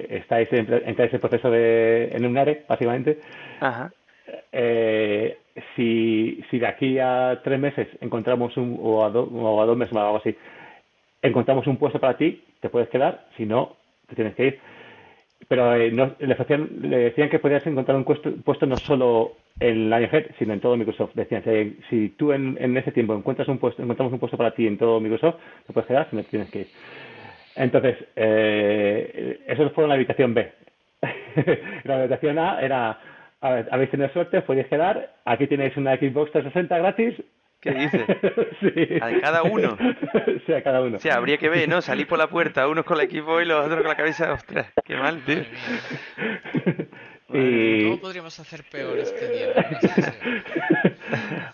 entráis en ese proceso de enumerare, básicamente. Ajá. Si de aquí a 3 meses encontramos o a 2 meses o algo así, encontramos un puesto para ti, te puedes quedar, si no, te tienes que ir. Pero le decían que podías encontrar un puesto no solo en Lionhead, sino en todo Microsoft. Decían, si tú en ese tiempo encontramos un puesto para ti en todo Microsoft, te puedes quedar, si no, te tienes que ir. Entonces, eso fue en la habitación B. La habitación A era, a ver, habéis tenido suerte, os podéis quedar, aquí tenéis una Xbox 360 gratis. ¿Qué dices? Sí. ¿A cada uno? Sí, a cada uno. O sea, habría que ver, ¿no? Salir por la puerta, unos con la Xbox y los otros con la cabeza. Ostras, qué mal, tío. ¿Cómo podríamos hacer peor este día?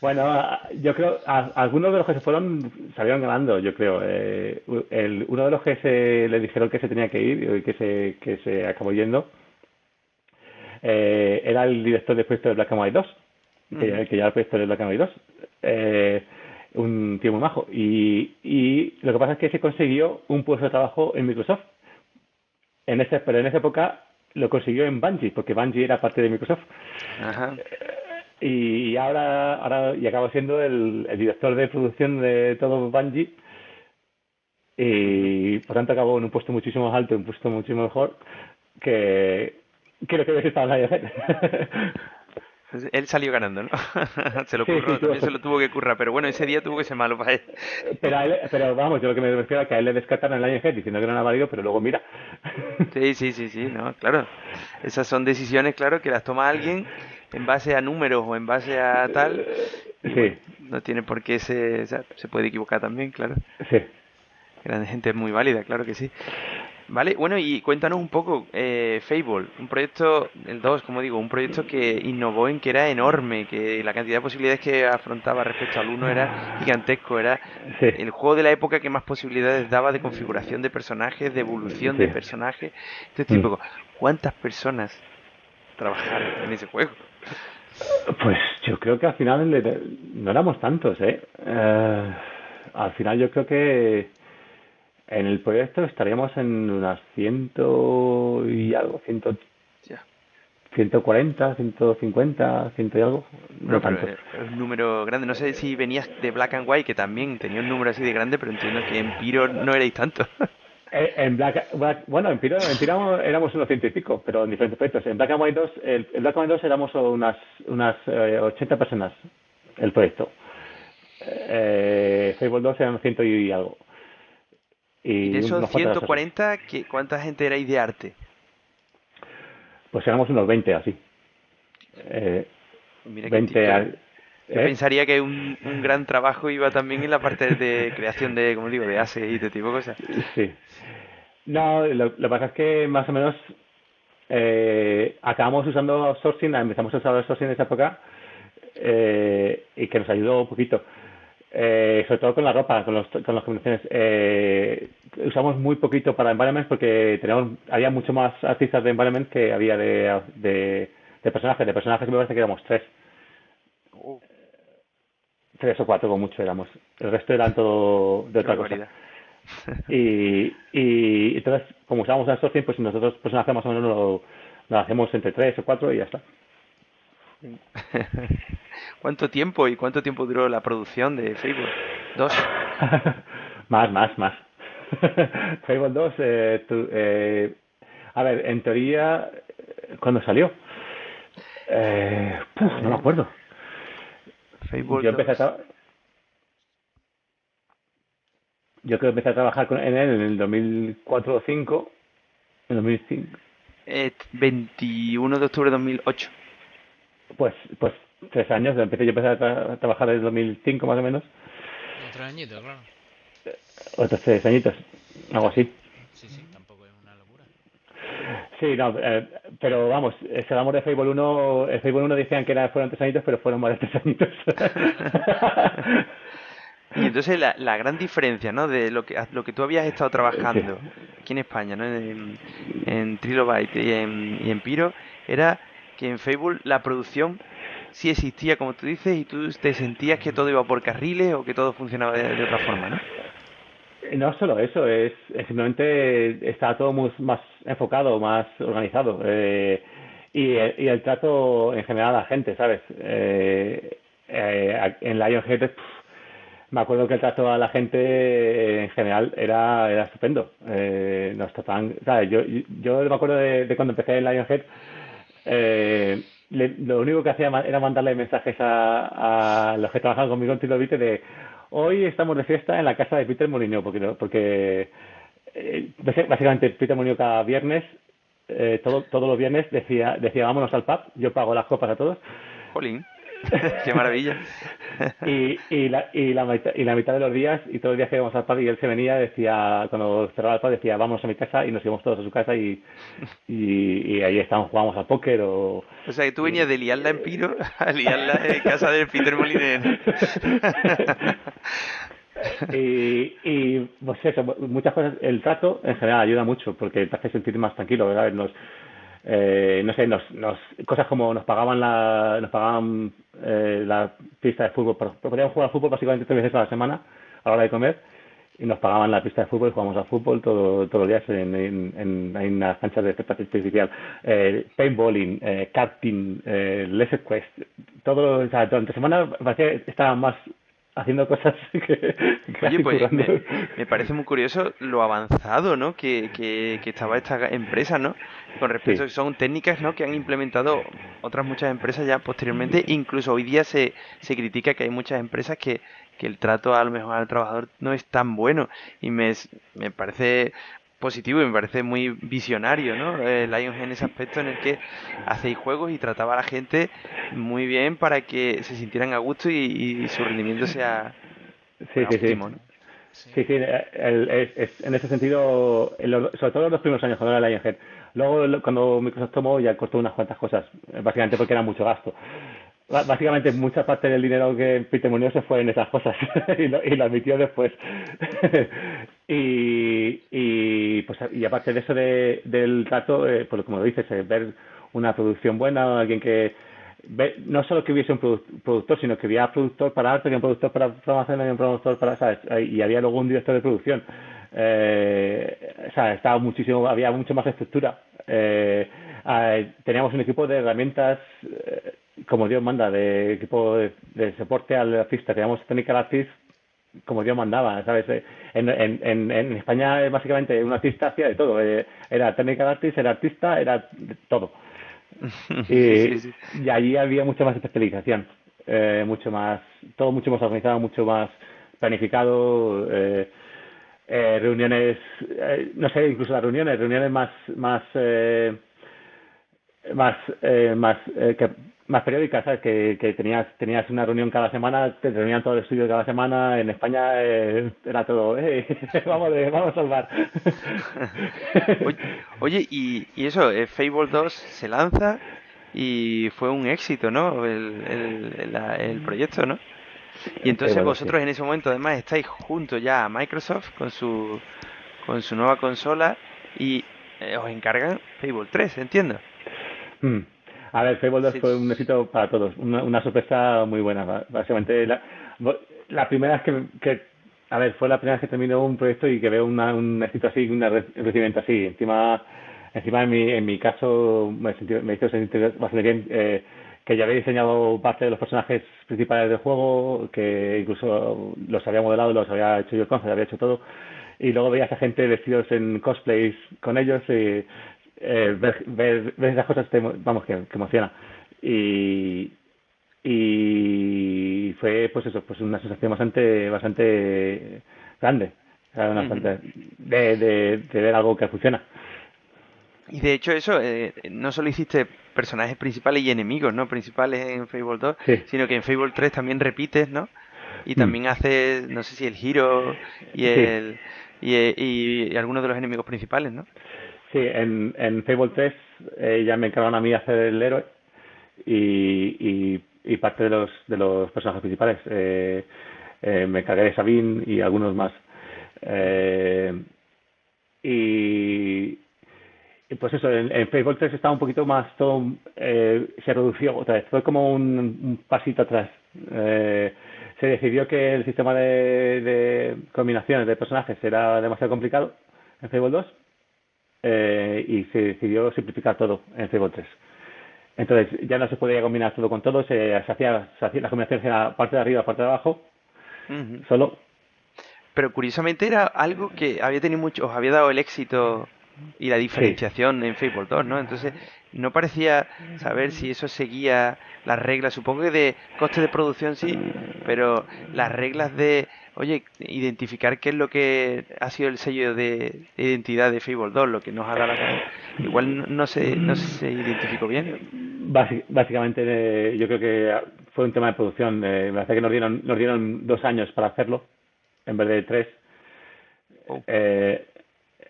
Bueno, yo creo algunos de los que se fueron salieron ganando, yo creo. Uno de los que le dijeron que se tenía que ir y que se acabó yendo era el director de proyecto de Black and White 2, que ya era el proyecto de Black and White 2. un tío muy majo. Y lo que pasa es que se consiguió un puesto de trabajo en Microsoft. Pero en esa época lo consiguió en Bungie, porque Bungie era parte de Microsoft. Ajá. Y ahora y acaba siendo el director de producción de todo Bungie. Y por tanto acabó en un puesto muchísimo más alto, un puesto muchísimo mejor que lo que hubiese estado en la IFL. Él salió ganando, ¿no? Se lo Sí, curró, sí, también se lo tuvo que currar, pero bueno, ese día tuvo que ser malo para él. pero vamos, yo lo que me refiero es que a él le descartaron el ING diciendo que no era válido, pero luego mira. Sí, no, claro. Esas son decisiones, claro, que las toma alguien en base a números o en base a tal, y bueno, Sí, no tiene por qué o sea, se puede equivocar también, claro. sí. Gran gente muy válida, claro que sí. Vale, bueno, y cuéntanos un poco, Fable, un proyecto, el 2 como digo, un proyecto que innovó en que era enorme, que la cantidad de posibilidades que afrontaba respecto al uno era gigantesco, era Sí, el juego de la época que más posibilidades daba de configuración de personajes, de evolución de sí. personajes, este tipo Mm. de cosas. ¿Cuántas personas trabajaron en ese juego? Pues yo creo que al final no éramos tantos, ¿eh? Al final yo creo que en el proyecto estaríamos en unas ciento y algo, Ya. 140, 150, ciento y algo, no Bueno, pero tanto. es un número grande. No sé si venías de Black and White, que también tenía un número así de grande, pero entiendo que en Pyro no erais tanto. Bueno, en Piro éramos unos ciento y pico, pero en diferentes proyectos. En Black and White 2, el Black and White 2 éramos unas 80 personas, el proyecto. Fable 2 eran ciento y algo. Y de Y esos unos cuantos asesores. 140, ¿cuánta gente erais de arte? Pues éramos unos 20 así. Eh, Pues mira qué 20 tipto, ¿eh? al- Yo ¿eh? pensaría que un gran trabajo iba también en la parte de creación de, como digo, de assets y este tipo de cosas. Sí. No, lo que pasa es que más o menos acabamos usando outsourcing, empezamos a usar outsourcing en esa época y que nos ayudó un poquito. Sobre todo con la ropa, con las combinaciones. Usamos muy poquito para environments porque había mucho más artistas de environment que había de personajes. De personajes me parece que éramos Oh, tres o cuatro con mucho éramos. El resto eran todo de qué otra cosa. barbaridad. Y entonces, como usamos outsourcing, pues nosotros personajes más o menos lo hacemos entre tres o cuatro y ya está. ¿Cuánto tiempo y cuánto tiempo duró la producción de Fable 2? Más. Fable 2, a ver, en teoría, ¿cuándo salió? A No me ver, acuerdo. Fable Yo empecé a 2. tra- yo creo que empecé a trabajar en él en el 2004 o 2005, en 2005, 21 de octubre de 2008. pues 3 años, empecé a trabajar en el 2005 más o menos, Otro añito, claro. otros 3 añitos, algo así. Sí, tampoco es una locura. Sí, no, pero vamos, si hablamos de Fable 1, el Fable 1 decían que fueron 3 añitos, pero fueron más de 3 añitos. Y entonces la gran diferencia, ¿no? De lo que tú habías estado Sí, trabajando aquí en España, ¿no? En Trilobyte y en Pyro, era que en Fable la producción sí existía, como tú dices, y tú te sentías que todo iba por carriles o que todo funcionaba de otra forma, ¿no? no solo eso, es simplemente está todo más enfocado, más organizado. Y el trato en general a la gente, ¿sabes? En Lionhead, me acuerdo que el trato a la gente en general era estupendo. Nos trataban, ¿sabes? Yo me acuerdo de cuando empecé en Lionhead, lo único que hacía era mandarle mensajes a los que trabajaban conmigo en Tilo Vite de hoy estamos de fiesta en la casa de Peter Molyneux, porque básicamente Peter Molyneux cada viernes, todos los viernes decía vámonos al pub, yo pago las copas a todos. Jolín, qué maravilla. Y la mitad de los días, y todos los días que íbamos al pub y él se venía, decía, cuando cerraba el pub, decía, vamos a mi casa, y nos íbamos todos a su casa y ahí estábamos, jugábamos al póker o... O sea, que tú venías de liarla en Piro a liarla en casa del Peter Molineux, ¿no? Pues eso, muchas cosas, el trato en general ayuda mucho porque te hace sentir más tranquilo, ¿verdad? no sé, cosas como nos pagaban la pista de fútbol, podíamos jugar al fútbol básicamente 3 veces a la semana a la hora de comer y nos pagaban la pista de fútbol y jugamos al fútbol todos los días en las canchas de césped artificial, paintballing, karting, laser quest, o sea, durante semana parecía que estaba más haciendo cosas que Oye, casi pues currando. me parece muy curioso lo avanzado, ¿no? Que estaba esta empresa, ¿no? Con respecto Sí, a que son técnicas, ¿no? Que han implementado otras muchas empresas ya posteriormente. Incluso hoy día se critica que hay muchas empresas que el trato a lo mejor al trabajador no es tan bueno. Y me parece positivo y me parece muy visionario, ¿no? Lionhead en ese aspecto en el que hacéis juegos y trataba a la gente muy bien para que se sintieran a gusto y su rendimiento sea sí, pues sí, sí. óptimo, ¿no? Sí. Sí, sí, en ese sentido, sobre todo en los primeros años, cuando era el Lionhead. Luego, cuando Microsoft tomó, ya costó unas cuantas cosas, básicamente porque era mucho gasto. Básicamente, mucha parte del dinero que pitonió se fue en esas cosas y lo admitió después. Y aparte de eso del trato, pues como dices, ver una producción buena, alguien que no solo que hubiese un productor, sino que había productor para arte, había un productor para programación, había un productor para, ¿sabes? Y había luego un director de producción. O sea, había mucho más estructura. Teníamos un equipo de herramientas, como Dios manda, de equipo de soporte al artista. Teníamos Technical Artists como Dios mandaba, ¿sabes? En España, básicamente, un artista hacía de todo. Era Technical Artist, era artista, era de todo. Sí, Y, sí. y allí había mucha más especialización, todo mucho más organizado, mucho más planificado, reuniones, no sé, incluso las reuniones más, más periódicas, ¿sabes? Que tenías una reunión cada semana, te reunían todo el estudio cada semana. En España era todo, vamos a salvar. Oye, oye, y eso, Fable 2 se lanza y fue un éxito, ¿no? El proyecto, ¿no? Y entonces Bueno, sí. vosotros en ese momento además estáis junto ya a Microsoft con su nueva consola y os encargan Fable 3, entiendo. Mm. A ver, Fable 2 Sí. fue un éxito para todos, una sorpresa muy buena. Básicamente, la primera vez a ver, fue la primera vez que terminó un proyecto y que veo un éxito así, un recibimiento así. Encima en mi caso, me hizo sentir bastante bien que ya había diseñado parte de los personajes principales del juego, que incluso los había modelado, los había hecho yo el concept, había hecho todo. Y luego veías a gente vestidos en cosplays con ellos y ver esas cosas vamos que emociona. Y y fue pues eso, pues una sensación bastante grande, Ujú. bastante de ver algo que funciona. Y de hecho eso, no solo hiciste personajes principales y enemigos, ¿no? Principales en Fable 2, Sí. sino que en Fable 3 también repites, ¿no? Y Mm. también haces, no sé si el Hero y Sí, y algunos de los enemigos principales, ¿no? sí, en Fable 3 ya me encargaron a mí hacer el héroe y parte de los personajes principales. Me encargué de Sabine y algunos más. Eh, y, y pues eso, en Fable 3 estaba un poquito más todo, se redució otra vez, fue como un pasito atrás. Se decidió que el sistema de combinaciones de personajes era demasiado complicado en Fable 2 y se decidió simplificar todo en Fable 3. Entonces ya no se podía combinar todo con todo, se hacía la combinación era parte de arriba, parte de abajo, Ujú. solo. Pero curiosamente era algo que había tenido mucho, os había dado el éxito y la Sí, diferenciación en Fable 2, ¿no? Entonces no parecía saber si eso seguía las reglas, supongo que de coste de producción sí, pero las reglas de, oye, identificar qué es lo que ha sido el sello de identidad de Fable 2, lo que nos ha dado la gana, igual no se identificó bien. básicamente yo creo que fue un tema de producción. Me parece que nos dieron 2 años para hacerlo en vez de 3. Oh.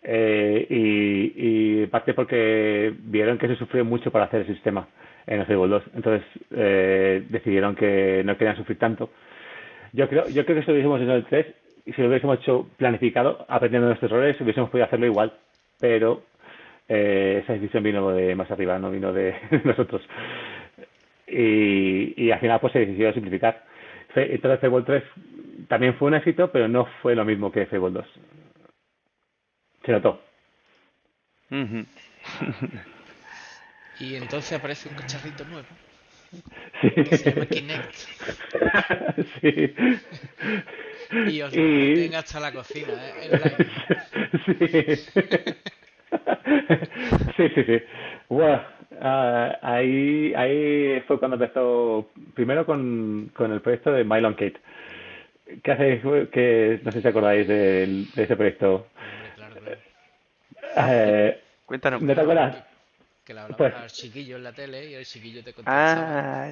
Eh, y parte porque vieron que se sufrió mucho para hacer el sistema en el Fable 2. Entonces decidieron que no querían sufrir tanto. Yo creo que si lo hubiésemos hecho en el 3 y si lo hubiésemos hecho planificado, aprendiendo de nuestros errores, hubiésemos podido hacerlo igual. Pero esa decisión vino de más arriba, no vino de nosotros. Y al final pues se decidió simplificar. Entonces Fable 3 también fue un éxito, pero no fue lo mismo que Fable 2. Se notó. Y entonces aparece un cacharrito nuevo. Sí. Que se llama Kinect. Sí. Y os lo meten hasta la cocina, Sí. Sí. Bueno, ahí fue cuando empezó, primero con el proyecto de Mylon Kate. ¿Qué hacéis? Que no sé si acordáis de ese proyecto. Hombre, claro. Cuéntanos. ¿No te acuerdas? Que le hablabas Pues, al chiquillo en la tele y el chiquillo te contestaba.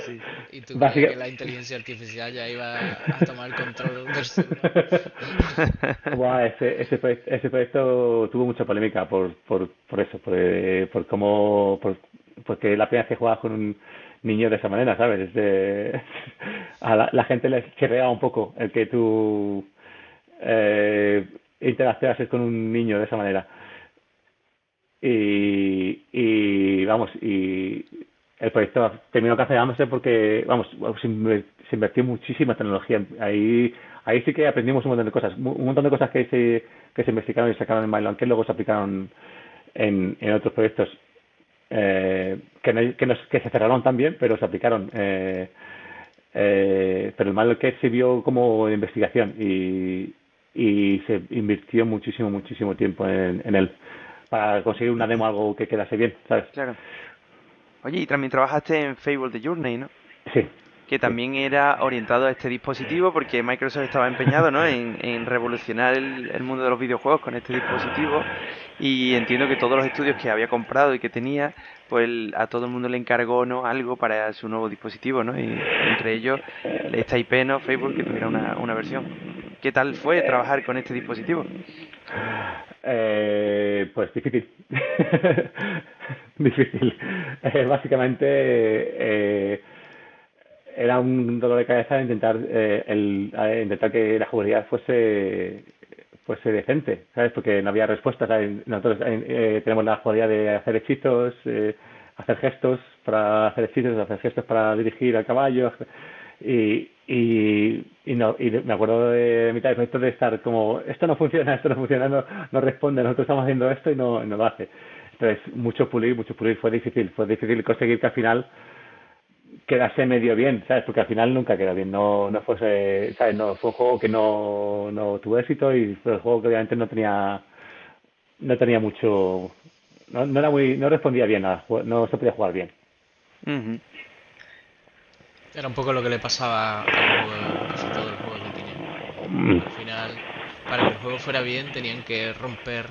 Sí. Y tú creías que la inteligencia artificial ya iba a tomar el control del ser humano. Buah, ese proyecto tuvo mucha polémica por eso, por cómo, porque la primera vez que jugabas con un niño de esa manera, ¿sabes? A la gente le chirreaba un poco el que tú interactuases con un niño de esa manera. Y vamos, y el proyecto terminó cancelándose porque, vamos, se invirtió muchísima tecnología. Ahí sí que aprendimos un montón de cosas. Un montón de cosas que se investigaron y sacaron en Mylon, que luego se aplicaron en otros proyectos que se cerraron también, pero se aplicaron. Pero el Mylon que sirvió como de investigación y se invirtió muchísimo tiempo en él para conseguir una demo, algo que quedase bien, ¿sabes? Claro. Oye, y también trabajaste en Fable The Journey, ¿no? Sí. Que también era orientado a este dispositivo, porque Microsoft estaba empeñado, ¿no?, en revolucionar el mundo de los videojuegos con este dispositivo, y entiendo que todos los estudios que había comprado y que tenía, pues a todo el mundo le encargó, ¿no?, algo para su nuevo dispositivo, ¿no? Y entre ellos esta IP, ¿no?, Fable, que tuviera una versión. ¿Qué tal fue trabajar con este dispositivo? Pues difícil. Difícil. Básicamente era un dolor de cabeza intentar que la jugabilidad fuese decente, ¿sabes? Porque no había respuestas. ¿Sabes? Nosotros tenemos la jugabilidad de hacer hechizos, hacer gestos para hacer hechizos, hacer gestos para dirigir al caballo. Y me acuerdo de mitad del proyecto de estar como esto no funciona, no responde, nosotros estamos haciendo esto y no lo hace. Entonces mucho pulir, fue difícil conseguir que al final quedase medio bien, ¿sabes? Porque al final nunca queda bien, no fuese, ¿sabes? No, fue un juego que no tuvo éxito y fue un juego que obviamente no tenía mucho, no respondía bien, no se podía jugar bien. Era un poco lo que le pasaba al juego, casi todo el juego que tenía. Al final, para que el juego fuera bien, tenían que romper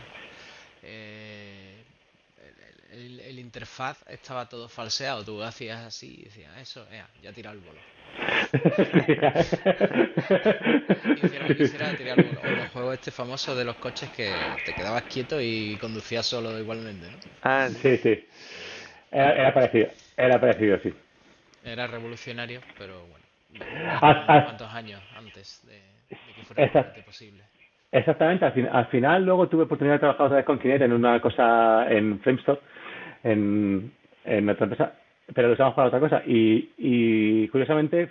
el interfaz, estaba todo falseado. Tú hacías así y decías, eso, ya tira el bolo. Hicieron lo que quisiera, tirar el bolo. O los juegos famosos de los coches que te quedabas quieto y conducías solo igualmente, ¿no? Sí. Era parecido, sí. Era revolucionario, pero bueno, unos cuantos años antes de que fuera realmente posible. Exactamente, al final luego tuve oportunidad de trabajar otra vez con Kinect en una cosa en Flamestore, en otra empresa, pero lo usamos para otra cosa y curiosamente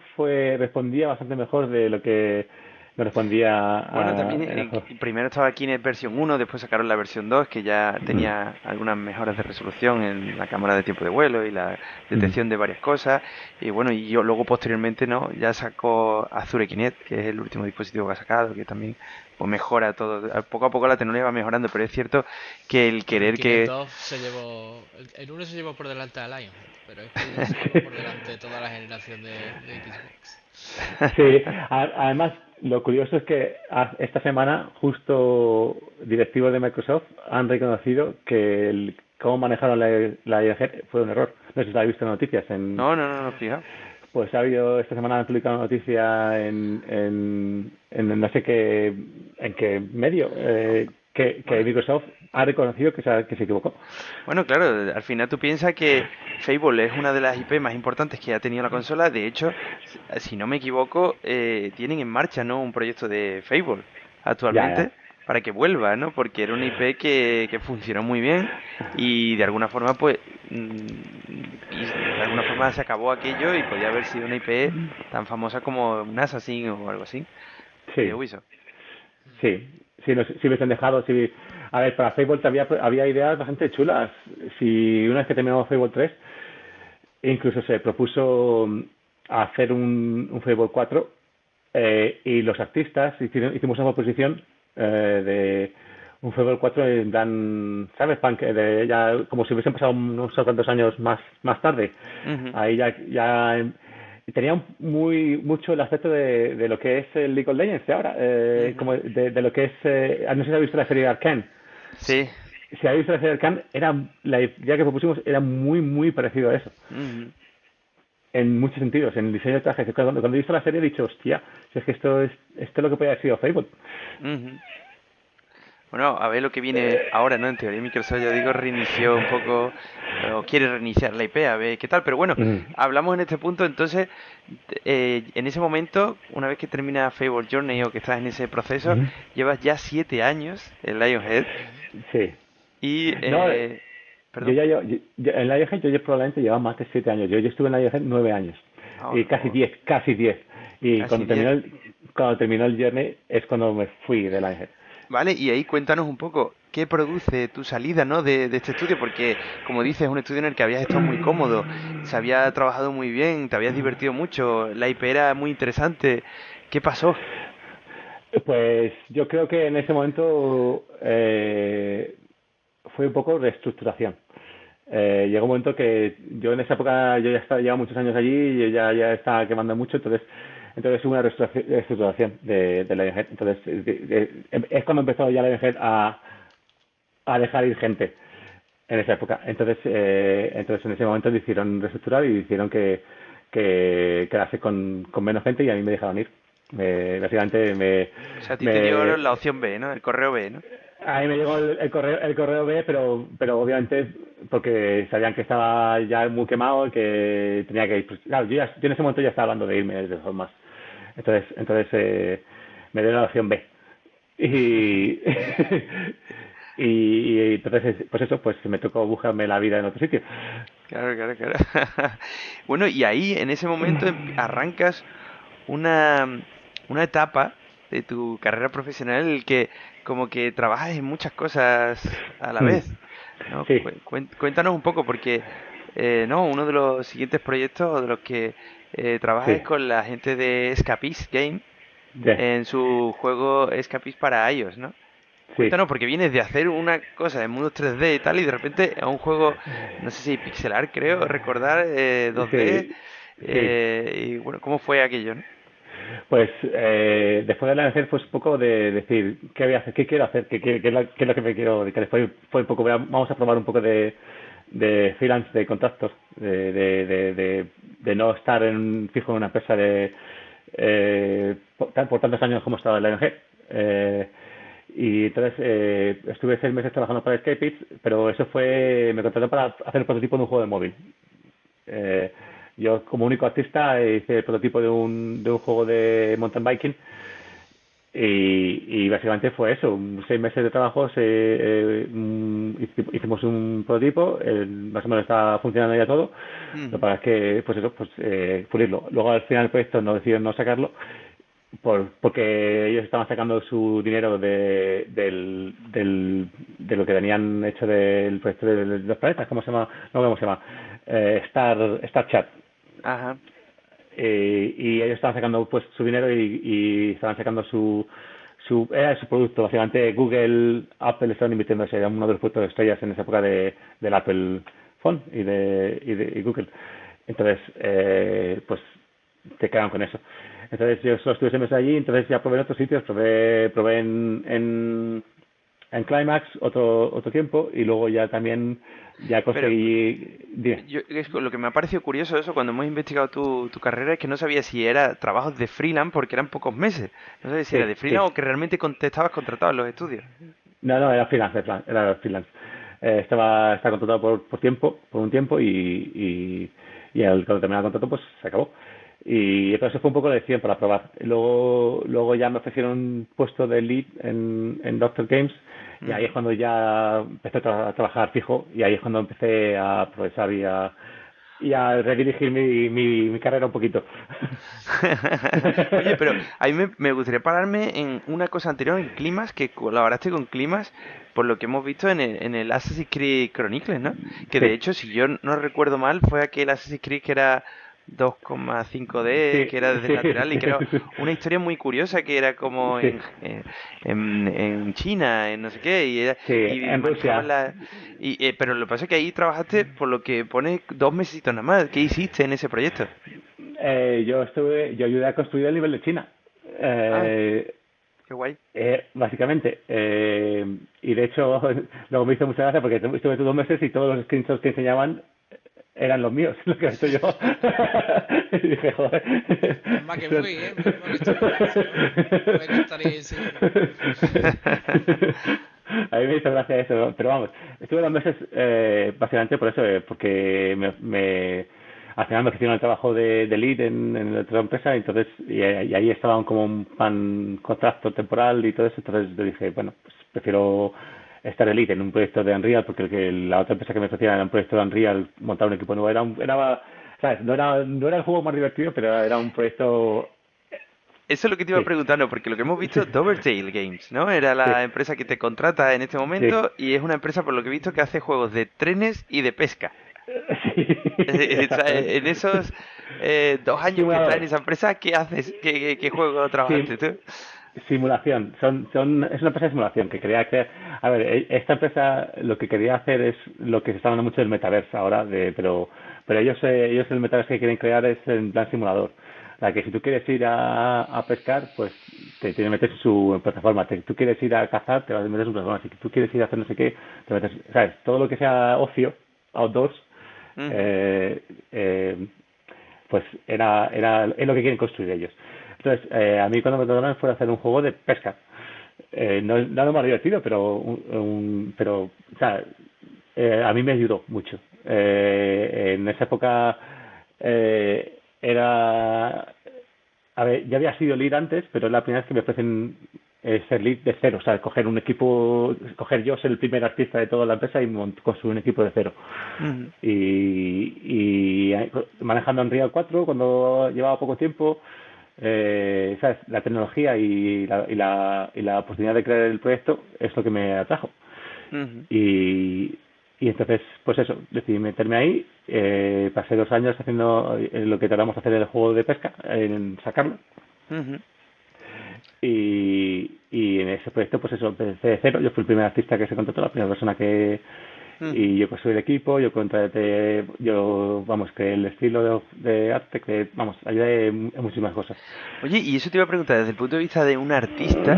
respondía bastante mejor de lo que me respondía bueno, también primero estaba Kinect versión 1, después sacaron la versión 2 que ya tenía algunas mejoras de resolución en la cámara de tiempo de vuelo y la detección de varias cosas, y bueno, y yo luego posteriormente ya sacó Azure Kinect, que es el último dispositivo que ha sacado, que también pues mejora todo, poco a poco la tecnología va mejorando, pero es cierto que el querer que... El 1 se llevó por delante a Lion, pero es que el se llevó por delante toda la generación de Xbox. Sí, además lo curioso es que esta semana justo directivos de Microsoft han reconocido que cómo manejaron la IAG fue un error. No sé si lo habéis visto en noticias. No, fija. Pues esta semana han publicado una noticia en no sé en qué medio, que Microsoft ha reconocido que se equivocó. Bueno, claro, al final tú piensas que Fable es una de las IP más importantes que ha tenido la consola. De hecho, si no me equivoco, tienen en marcha, ¿no?, un proyecto de Fable actualmente. para que vuelva, ¿no? Porque era una IP que funcionó muy bien y de alguna forma, pues, y de alguna forma se acabó aquello y podía haber sido una IP tan famosa como un Assassin o algo así de Sí, Ubisoft. sí, sí, si hubiesen dejado, si, a ver, para Fable había ideas bastante chulas. Si una vez que terminamos Fable 3, incluso se propuso hacer un Fable 4 y los artistas hicimos una proposición de un Fable 4 en plan Cyberpunk, ya como si hubiesen pasado unos cuantos años más tarde. Ujú, Ahí tenía mucho el aspecto de lo que es el League of Legends de ahora, ujú. como de lo que es, no sé si ha visto la serie Arcane. Sí. Si ha visto la serie Arcane, la idea que propusimos era muy parecido a eso Ujú, en muchos sentidos, en el diseño de trajes. Cuando he visto la serie he dicho, hostia, si es que esto es lo que puede haber sido Fable. ujú. Bueno, a ver lo que viene ahora, ¿no? En teoría Microsoft, ya digo, reinició un poco, o quiere reiniciar la IP, a ver qué tal. Pero bueno, Mm. hablamos en este punto, entonces, en ese momento, una vez que termina Fable Journey o que estás en ese proceso, Mm. llevas ya 7 años en Lionhead Sí. y, No, perdón, en la IEG yo probablemente llevaba más de 7 años. Yo estuve en la IEG 9 años. Y casi oh, 10, casi 10. Y casi 10. cuando terminó el Journey es cuando me fui de la IEG. Vale, y ahí cuéntanos un poco, ¿qué produce tu salida, ¿no? de este estudio? Porque, como dices, es un estudio en el que habías estado muy cómodo, se había trabajado muy bien, te habías divertido mucho, la IP era muy interesante. ¿Qué pasó? Pues yo creo que en ese momento fue un poco reestructuración. Llegó un momento que yo en esa época yo ya estaba llevaba muchos años allí y yo ya estaba quemando mucho, entonces hubo una reestructuración de la ING. Entonces es cuando empezó ya la ING a dejar ir gente en esa época. Entonces en ese momento decidieron reestructurar y decidieron que quedarse con menos gente y a mí me dejaron ir. Básicamente O sea, a ti te dio me, la opción B, ¿no? El correo B, ¿no? a mí me llegó el correo B, pero obviamente porque sabían que estaba ya muy quemado y que tenía que ir. Pues, claro, yo en ese momento ya estaba hablando de irme de todas formas. Entonces me dio la opción B. Y, y entonces, pues eso, pues me tocó buscarme la vida en otro sitio. Claro, claro, claro. Bueno, y ahí, en ese momento, arrancas una, una etapa de tu carrera profesional en el que como que trabajas en muchas cosas a la Hmm. vez, ¿no? Sí, Cuéntanos un poco, porque no, uno de los siguientes proyectos o de los que trabajas es sí, con la gente de Escapist Game ya, en su juego Escapist para iOS, ¿no? sí, Cuéntanos, porque vienes de hacer una cosa de mundos 3D y tal, y de repente a un juego, no sé si pixel art, creo, recordar 2D, sí, sí. y bueno, ¿cómo fue aquello, no? Pues después de la hacer fue un poco de decir qué voy a hacer, qué quiero hacer, qué es lo que me quiero dedicar. Después fue un poco, vamos a probar un poco de freelance, de contactos, de no estar fijo en una empresa por tantos años como estaba en la ONG. Y entonces estuve 6 meses trabajando para Escape, pero me contrataron para hacer el prototipo de un juego de móvil. Eh, yo como único artista hice el prototipo de un juego de mountain biking y básicamente fue eso, 6 meses de trabajo, hicimos un prototipo, más o menos estaba funcionando ya todo, lo que Ujú. pasa es que pues eso, pues pulirlo. Luego al final del proyecto no decidieron no sacarlo porque ellos estaban sacando su dinero de lo que tenían hecho del proyecto de los planetas, ¿cómo se llama? No, ¿cómo se llama? Star Chat. Ajá. Y ellos estaban sacando pues su dinero y estaban sacando era su producto. Básicamente Google, Apple estaban invirtiendo, era uno de los productos de estrellas en esa época del Apple Phone y Google. Entonces, pues te quedan con eso. Entonces yo solo estuve 6 meses allí, entonces ya probé en otros sitios, probé en Climax otro tiempo y luego ya también ya Pero conseguí. Dime. lo que me ha parecido curioso de eso cuando hemos investigado tu carrera es que no sabía si era trabajos de freelance porque eran pocos meses. No sabía si era Sí, de sí. freelance o que realmente estabas contratado en los estudios. No, era freelance, era freelance. Estaba contratado por un tiempo cuando terminaba el contrato pues se acabó. Y entonces fue un poco de lección para probar. Luego ya me ofrecieron un puesto de lead en Doctor Games y ahí es cuando ya empecé a trabajar fijo y ahí es cuando empecé a progresar y a redirigir mi carrera un poquito. Oye, pero a mí me gustaría pararme en una cosa anterior, en Climax, que colaboraste con Climax, por lo que hemos visto en el Assassin's Creed Chronicles, ¿no? Que de Sí, hecho, si yo no recuerdo mal, fue aquel Assassin's Creed que era 2,5D, sí, que era desde el sí, lateral y que era sí, una historia muy curiosa, que era como sí, en China, en no sé qué, sí, y en manejabas Rusia. la... pero lo que pasa es que ahí trabajaste, por lo que pone 2 mesecitos nada más. ¿Qué hiciste en ese proyecto? Yo ayudé a construir el nivel de China. Ah, Eh, qué guay. Básicamente. Y de hecho, luego me hizo mucha gracia porque estuve 2 meses y todos los screenshots que enseñaban eran los míos, los que he hecho yo. Y dije, joder. Menos mal que fui, ¿eh? Menos mal que estuve ahí, si no, no me estaría enseñando. A mí me hizo gracia eso, ¿no? Pero vamos, estuve 2 meses básicamente por eso, porque al final me ofrecieron el trabajo de lead en otra empresa, entonces, y ahí estaba como un contrato temporal y todo eso, entonces yo dije, bueno, pues prefiero estar de lead en un proyecto de Unreal, porque la otra empresa que me ofrecía era un proyecto de Unreal, montar un equipo nuevo, ¿sabes? No era el juego más divertido, pero era un proyecto, Eso es lo que te iba a sí, preguntar, ¿no? Porque lo que hemos visto, sí, Dovertail Games, ¿no? Era sí, la empresa que te contrata en este sí, momento y es una empresa, por lo que he visto, que hace juegos de trenes y de pesca. sí, En exactamente. esos 2 años que estás en Simulador. esa empresa, ¿qué haces? ¿Qué juego trabajaste Sim- tú? Simulación. Es una empresa de simulación que quería crear. A ver, esta empresa lo que quería hacer es lo que se está hablando mucho del metaverso ahora, pero ellos el metaverso que quieren crear es en plan simulador. La que si tú quieres ir a pescar, pues te tienes que meter en su plataforma. Si tú quieres ir a cazar, te vas a meter en su plataforma. Si tú quieres ir a hacer no sé qué, te metes. ¿Sabes? Todo lo que sea ocio, outdoors, Ujú. eh, eh, pues es lo que quieren construir ellos. Entonces, a mí cuando me tocaron fue hacer un juego de pesca. No es nada más divertido, pero, pero o sea, a mí me ayudó mucho. En esa época era a ver, ya había sido lead antes, pero es la primera vez que me ofrecen ser lead de cero, o sea, coger un equipo, coger yo ser el primer artista de toda la empresa y construir un equipo de cero. Ujú. Y manejando Unreal 4 cuando llevaba poco tiempo, ¿sabes? La tecnología y la oportunidad de crear el proyecto es lo que me atrajo. Ujú. Y entonces, pues eso, decidí meterme ahí. Pasé 2 años haciendo lo que tardamos hacer el juego de pesca, en sacarlo. Ujú. Y en ese proyecto, pues eso, empecé de cero. Yo fui el primer artista que se contrató, la primera persona que. Ujú. Y yo construí el equipo, vamos, que el estilo de arte, que, vamos, ayudé en muchísimas cosas. Oye, y eso te iba a preguntar, desde el punto de vista de un artista,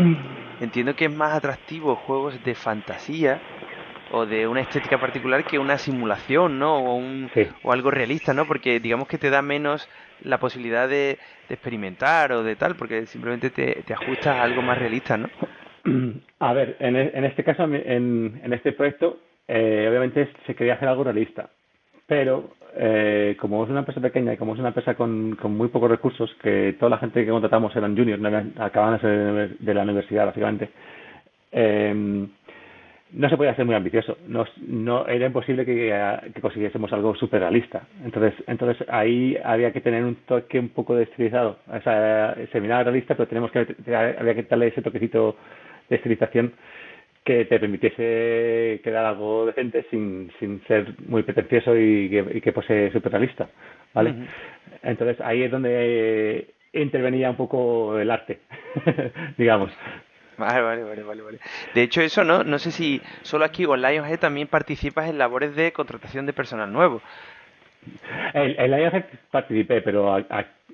entiendo que es más atractivo juegos de fantasía o de una estética particular que una simulación, ¿no? Sí. O algo realista, ¿no? Porque digamos que te da menos la posibilidad de experimentar o de tal, porque simplemente te ajustas a algo más realista, ¿no? A ver, en este caso, en este proyecto, obviamente se quería hacer algo realista, pero como es una empresa pequeña y como es una empresa con muy pocos recursos, que toda la gente que contratamos eran juniors, acababan de ser de la universidad, básicamente, eh, no se podía ser muy ambicioso. No era imposible que consiguiésemos algo súper realista. Entonces ahí había que tener un toque un poco estilizado. O sea, se miraba realista, pero había que darle ese toquecito de estilización que te permitiese quedar algo decente sin ser muy pretencioso y que fuese súper realista, ¿vale? Ujú. Entonces ahí es donde intervenía un poco el arte, digamos. Vale. De hecho, eso no sé si solo aquí o en Lionhead también participas en labores de contratación de personal nuevo. En la IAG participé, pero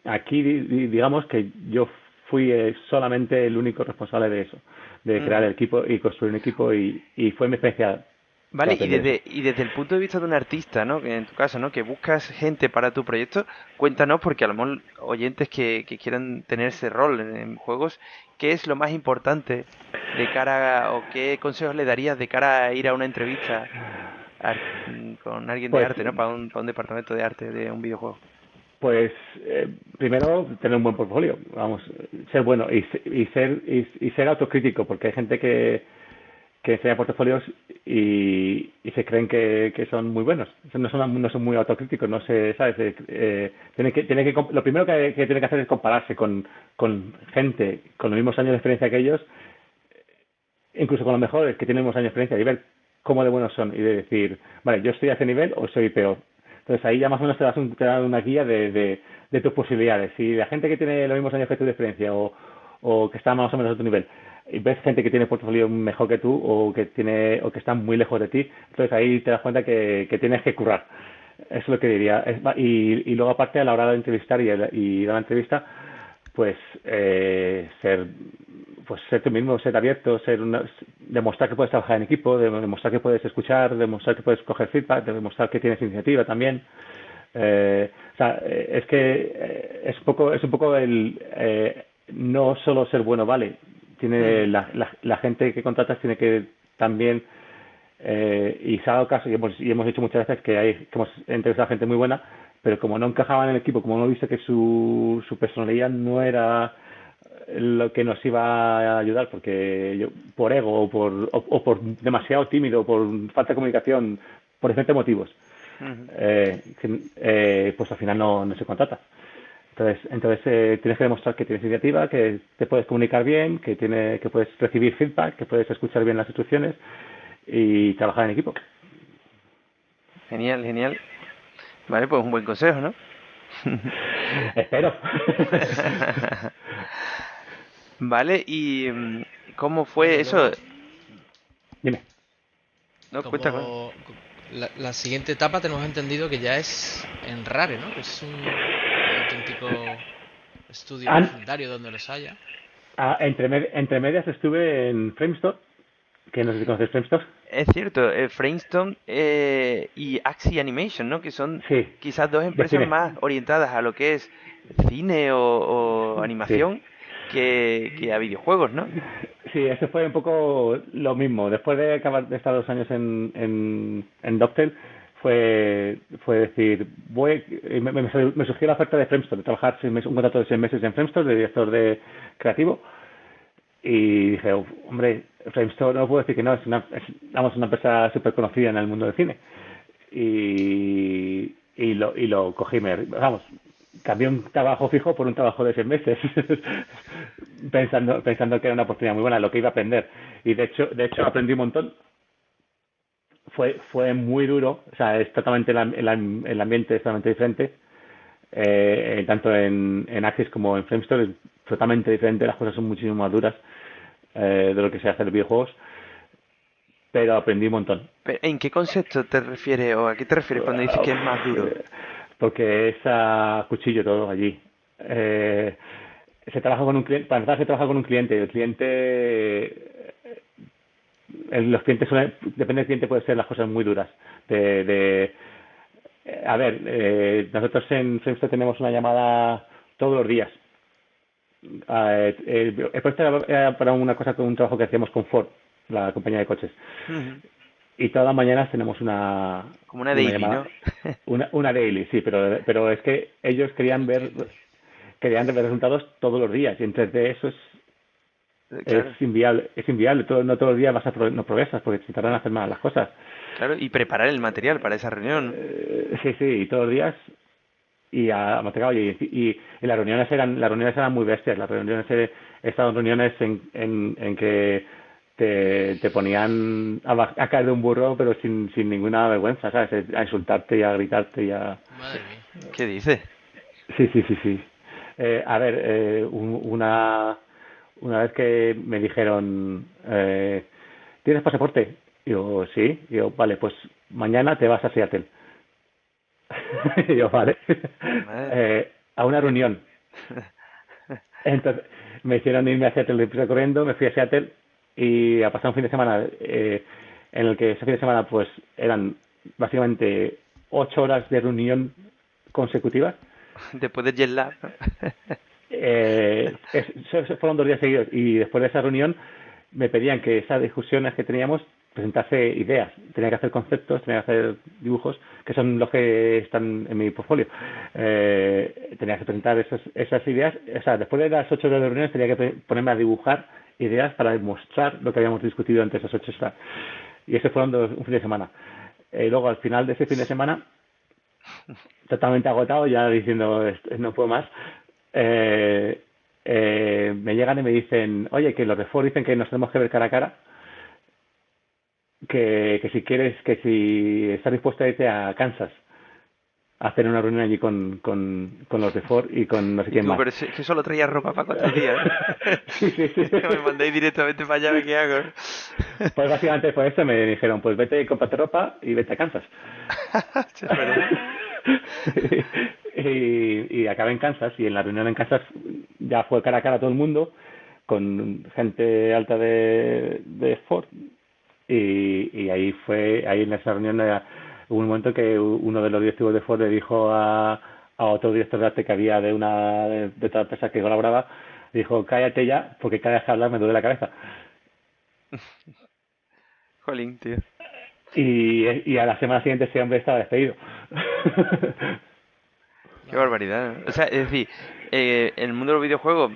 aquí digamos que yo fui solamente el único responsable de eso, de crear Ujú. el equipo y construir un equipo y fue mi especial Vale, y aprender eso. desde el punto de vista de un artista, ¿no? Que en tu caso, ¿no? Que buscas gente para tu proyecto, cuéntanos, porque a lo mejor oyentes que quieran tener ese rol en juegos, ¿qué es lo más importante de cara o qué consejos le darías de cara a ir a una entrevista con alguien de Pues arte, ¿no? Para un departamento de arte de un videojuego. Pues primero tener un buen portfolio, vamos, ser bueno y ser autocrítico, porque hay gente que enseña portafolios y se creen que son muy buenos. No son muy autocríticos, no sé, ¿sabes? Lo primero que tiene que hacer es compararse con gente con los mismos años de experiencia que ellos, incluso con los mejores que tienen los años de experiencia, y ver cómo de buenos son y de decir, vale, yo estoy a ese nivel o soy peor. Entonces ahí ya más o menos te da una guía de tus posibilidades. Si la gente que tiene los mismos años que tú de experiencia o que está más o menos a tu nivel y ves gente que tiene portafolio mejor que tú o que está muy lejos de ti, entonces ahí te das cuenta que tienes que currar. Eso es lo que diría. Y luego aparte a la hora de entrevistar y dar la entrevista, pues ser tú mismo, ser abierto, demostrar que puedes trabajar en equipo, demostrar que puedes escuchar, demostrar que puedes coger feedback, demostrar que tienes iniciativa también. Es que es un poco no solo ser bueno vale, tiene la gente que contratas tiene que también y se ha dado caso y hemos dicho muchas veces que hemos entrevistado a gente muy buena, pero como no encajaba en el equipo, como hemos visto que su personalidad no era lo que nos iba a ayudar, porque por ego o por demasiado tímido, por falta de comunicación, por diferentes motivos, pues al final no se contrata. Entonces tienes que demostrar que tienes iniciativa, que te puedes comunicar bien, que puedes recibir feedback, que puedes escuchar bien las instrucciones y trabajar en equipo. Genial, genial. Vale, pues un buen consejo, ¿no? Espero. Vale, ¿y cómo fue eso? Dime. No, cuenta. La siguiente etapa tenemos entendido que ya es en Rare, ¿no? Que es un auténtico estudio legendario donde los haya. Entre medias estuve en Framestore, que no sé si conoces Framestore. Es cierto, Framestore y Axie Animation, ¿no? Que son quizás dos empresas más orientadas a lo que es cine o animación que a videojuegos, ¿no? Sí, eso fue un poco lo mismo. Después de acabar de estar 2 años en Doctel, fue decir, me surgió la oferta de Framestore, de trabajar un contrato de 6 meses en Framestore, de director de creativo. Y dije, hombre, Framestore no puedo decir que no, es una empresa súper conocida en el mundo del cine. Y lo cogí, cambié un trabajo fijo por un trabajo de 6 meses, pensando que era una oportunidad muy buena, lo que iba a aprender. Y de hecho aprendí un montón. Fue muy duro, o sea, es totalmente el ambiente es totalmente diferente. Tanto en Axis como en Framestore es totalmente diferente, las cosas son muchísimo más duras de lo que se hace en los videojuegos, pero aprendí un montón. ¿En qué concepto te refieres o a qué te refieres cuando dices que es más duro? Porque es a cuchillo todo allí. Se trabaja con un cliente, para empezar se trabaja con un cliente, el cliente los clientes depende del cliente, puede ser las cosas muy duras nosotros en Framestore tenemos una llamada todos los días. El proyecto era para un trabajo que hacíamos con Ford, la compañía de coches. Y todas las mañanas tenemos como una daily, llamada, ¿no? una daily, sí, pero es que ellos querían ver resultados todos los días y entre de eso claro. Es inviable, no todos los días no progresas porque se tardan en hacer más las cosas. Claro, y preparar el material para esa reunión. Sí, y todos los días y las reuniones eran muy bestias. Las reuniones he estado en reuniones en que te ponían a caer de un burro pero sin ninguna vergüenza, ¿sabes? A insultarte y a gritarte y a... Madre mía. ¿Qué dices? Sí. Una vez que me dijeron, ¿tienes pasaporte? Y yo, sí. Y yo, vale, pues mañana te vas a Seattle. Y yo, vale. A una reunión. Entonces me hicieron irme a Seattle deprisa corriendo, me fui a Seattle y a pasar un fin de semana en el que ese fin de semana pues eran básicamente 8 horas de reunión consecutivas. Después de jet lag, ¿no? Fueron 2 días seguidos y después de esa reunión me pedían que esas discusiones que teníamos presentase ideas, tenía que hacer conceptos, tenía que hacer dibujos, que son los que están en mi portfolio. Tenía que presentar esas ideas, o sea, después de las 8 horas de reuniones tenía que ponerme a dibujar ideas para demostrar lo que habíamos discutido entre esas 8 horas. Y ese fueron un fin de semana. Luego, al final de ese fin de semana, totalmente agotado, ya diciendo, no puedo más, me llegan y me dicen, oye, que los de Ford dicen que nos tenemos que ver cara a cara, que si quieres, que si estás dispuesto a irte a Kansas a hacer una reunión allí con los de Ford y con no sé quién más. Pero es que solo traía ropa para 4 días. Sí. Me mandáis directamente para allá, ¿qué hago? Pues básicamente por eso me dijeron, pues vete y cómprate ropa y vete a Kansas. y acabé en Kansas, y en la reunión en Kansas ya fue cara a cara todo el mundo, con gente alta de Ford. Y ahí en esa reunión hubo un momento que uno de los directivos de Ford le dijo a otro director de arte que había de otra empresa que colaboraba, dijo, cállate ya, porque cada vez que hablas me duele la cabeza. Jolín, tío. Y a la semana siguiente ese hombre estaba despedido. Qué barbaridad, ¿no? O sea, es decir, en el mundo de los videojuegos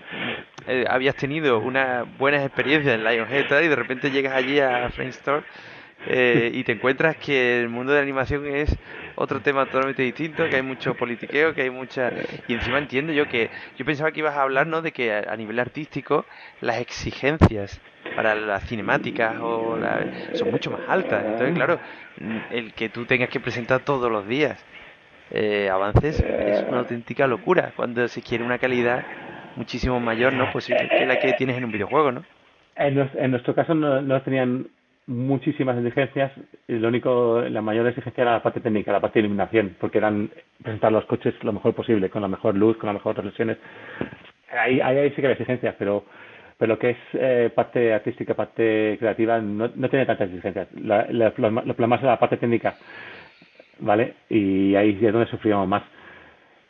habías tenido unas buenas experiencias en Lionhead y tal, y de repente llegas allí a Framestore y te encuentras que el mundo de la animación es otro tema totalmente distinto, que hay mucho politiqueo, que hay mucha... Y encima entiendo yo pensaba que ibas a hablar, ¿no?, de que a nivel artístico las exigencias para las cinemáticas son mucho más altas. Entonces, claro, el que tú tengas que presentar todos los días avances es una auténtica locura cuando se quiere una calidad muchísimo mayor, ¿no?, posible que la que tienes en un videojuego, ¿no? En nuestro caso no tenían muchísimas exigencias, y la mayor exigencia era la parte técnica, la parte de iluminación, porque eran presentar los coches lo mejor posible, con la mejor luz, con las mejores reflexiones. Ahí sí que había exigencias, pero lo que es parte artística, parte creativa, no tiene tantas exigencias. Los problemas era la parte técnica, ¿vale? Y ahí es donde sufríamos más.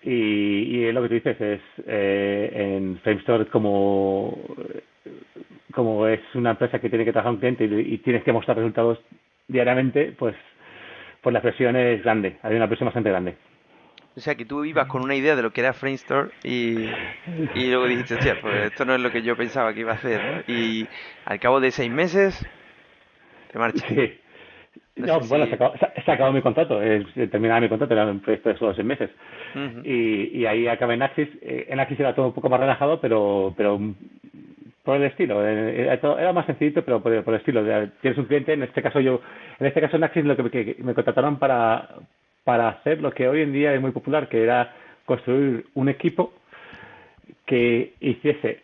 Y lo que tú dices es, en Framestore, como es una empresa que tiene que trabajar un cliente y tienes que mostrar resultados diariamente, pues la presión es grande, hay una presión bastante grande. O sea, que tú ibas con una idea de lo que era Framestore y luego dijiste, hostia, pues esto no es lo que yo pensaba que iba a hacer, ¿no? Y al cabo de 6 meses te marchas. Sí. No, bueno, se acabó mi contrato, terminaba mi contrato, era un proyecto de solo 6 meses. Uh-huh. Y ahí acabé en Axis. En Axis era todo un poco más relajado, pero por el estilo. Era más sencillito, pero por el estilo. Tienes un cliente, en este caso en Axis lo que me contrataron para hacer lo que hoy en día es muy popular, que era construir un equipo que hiciese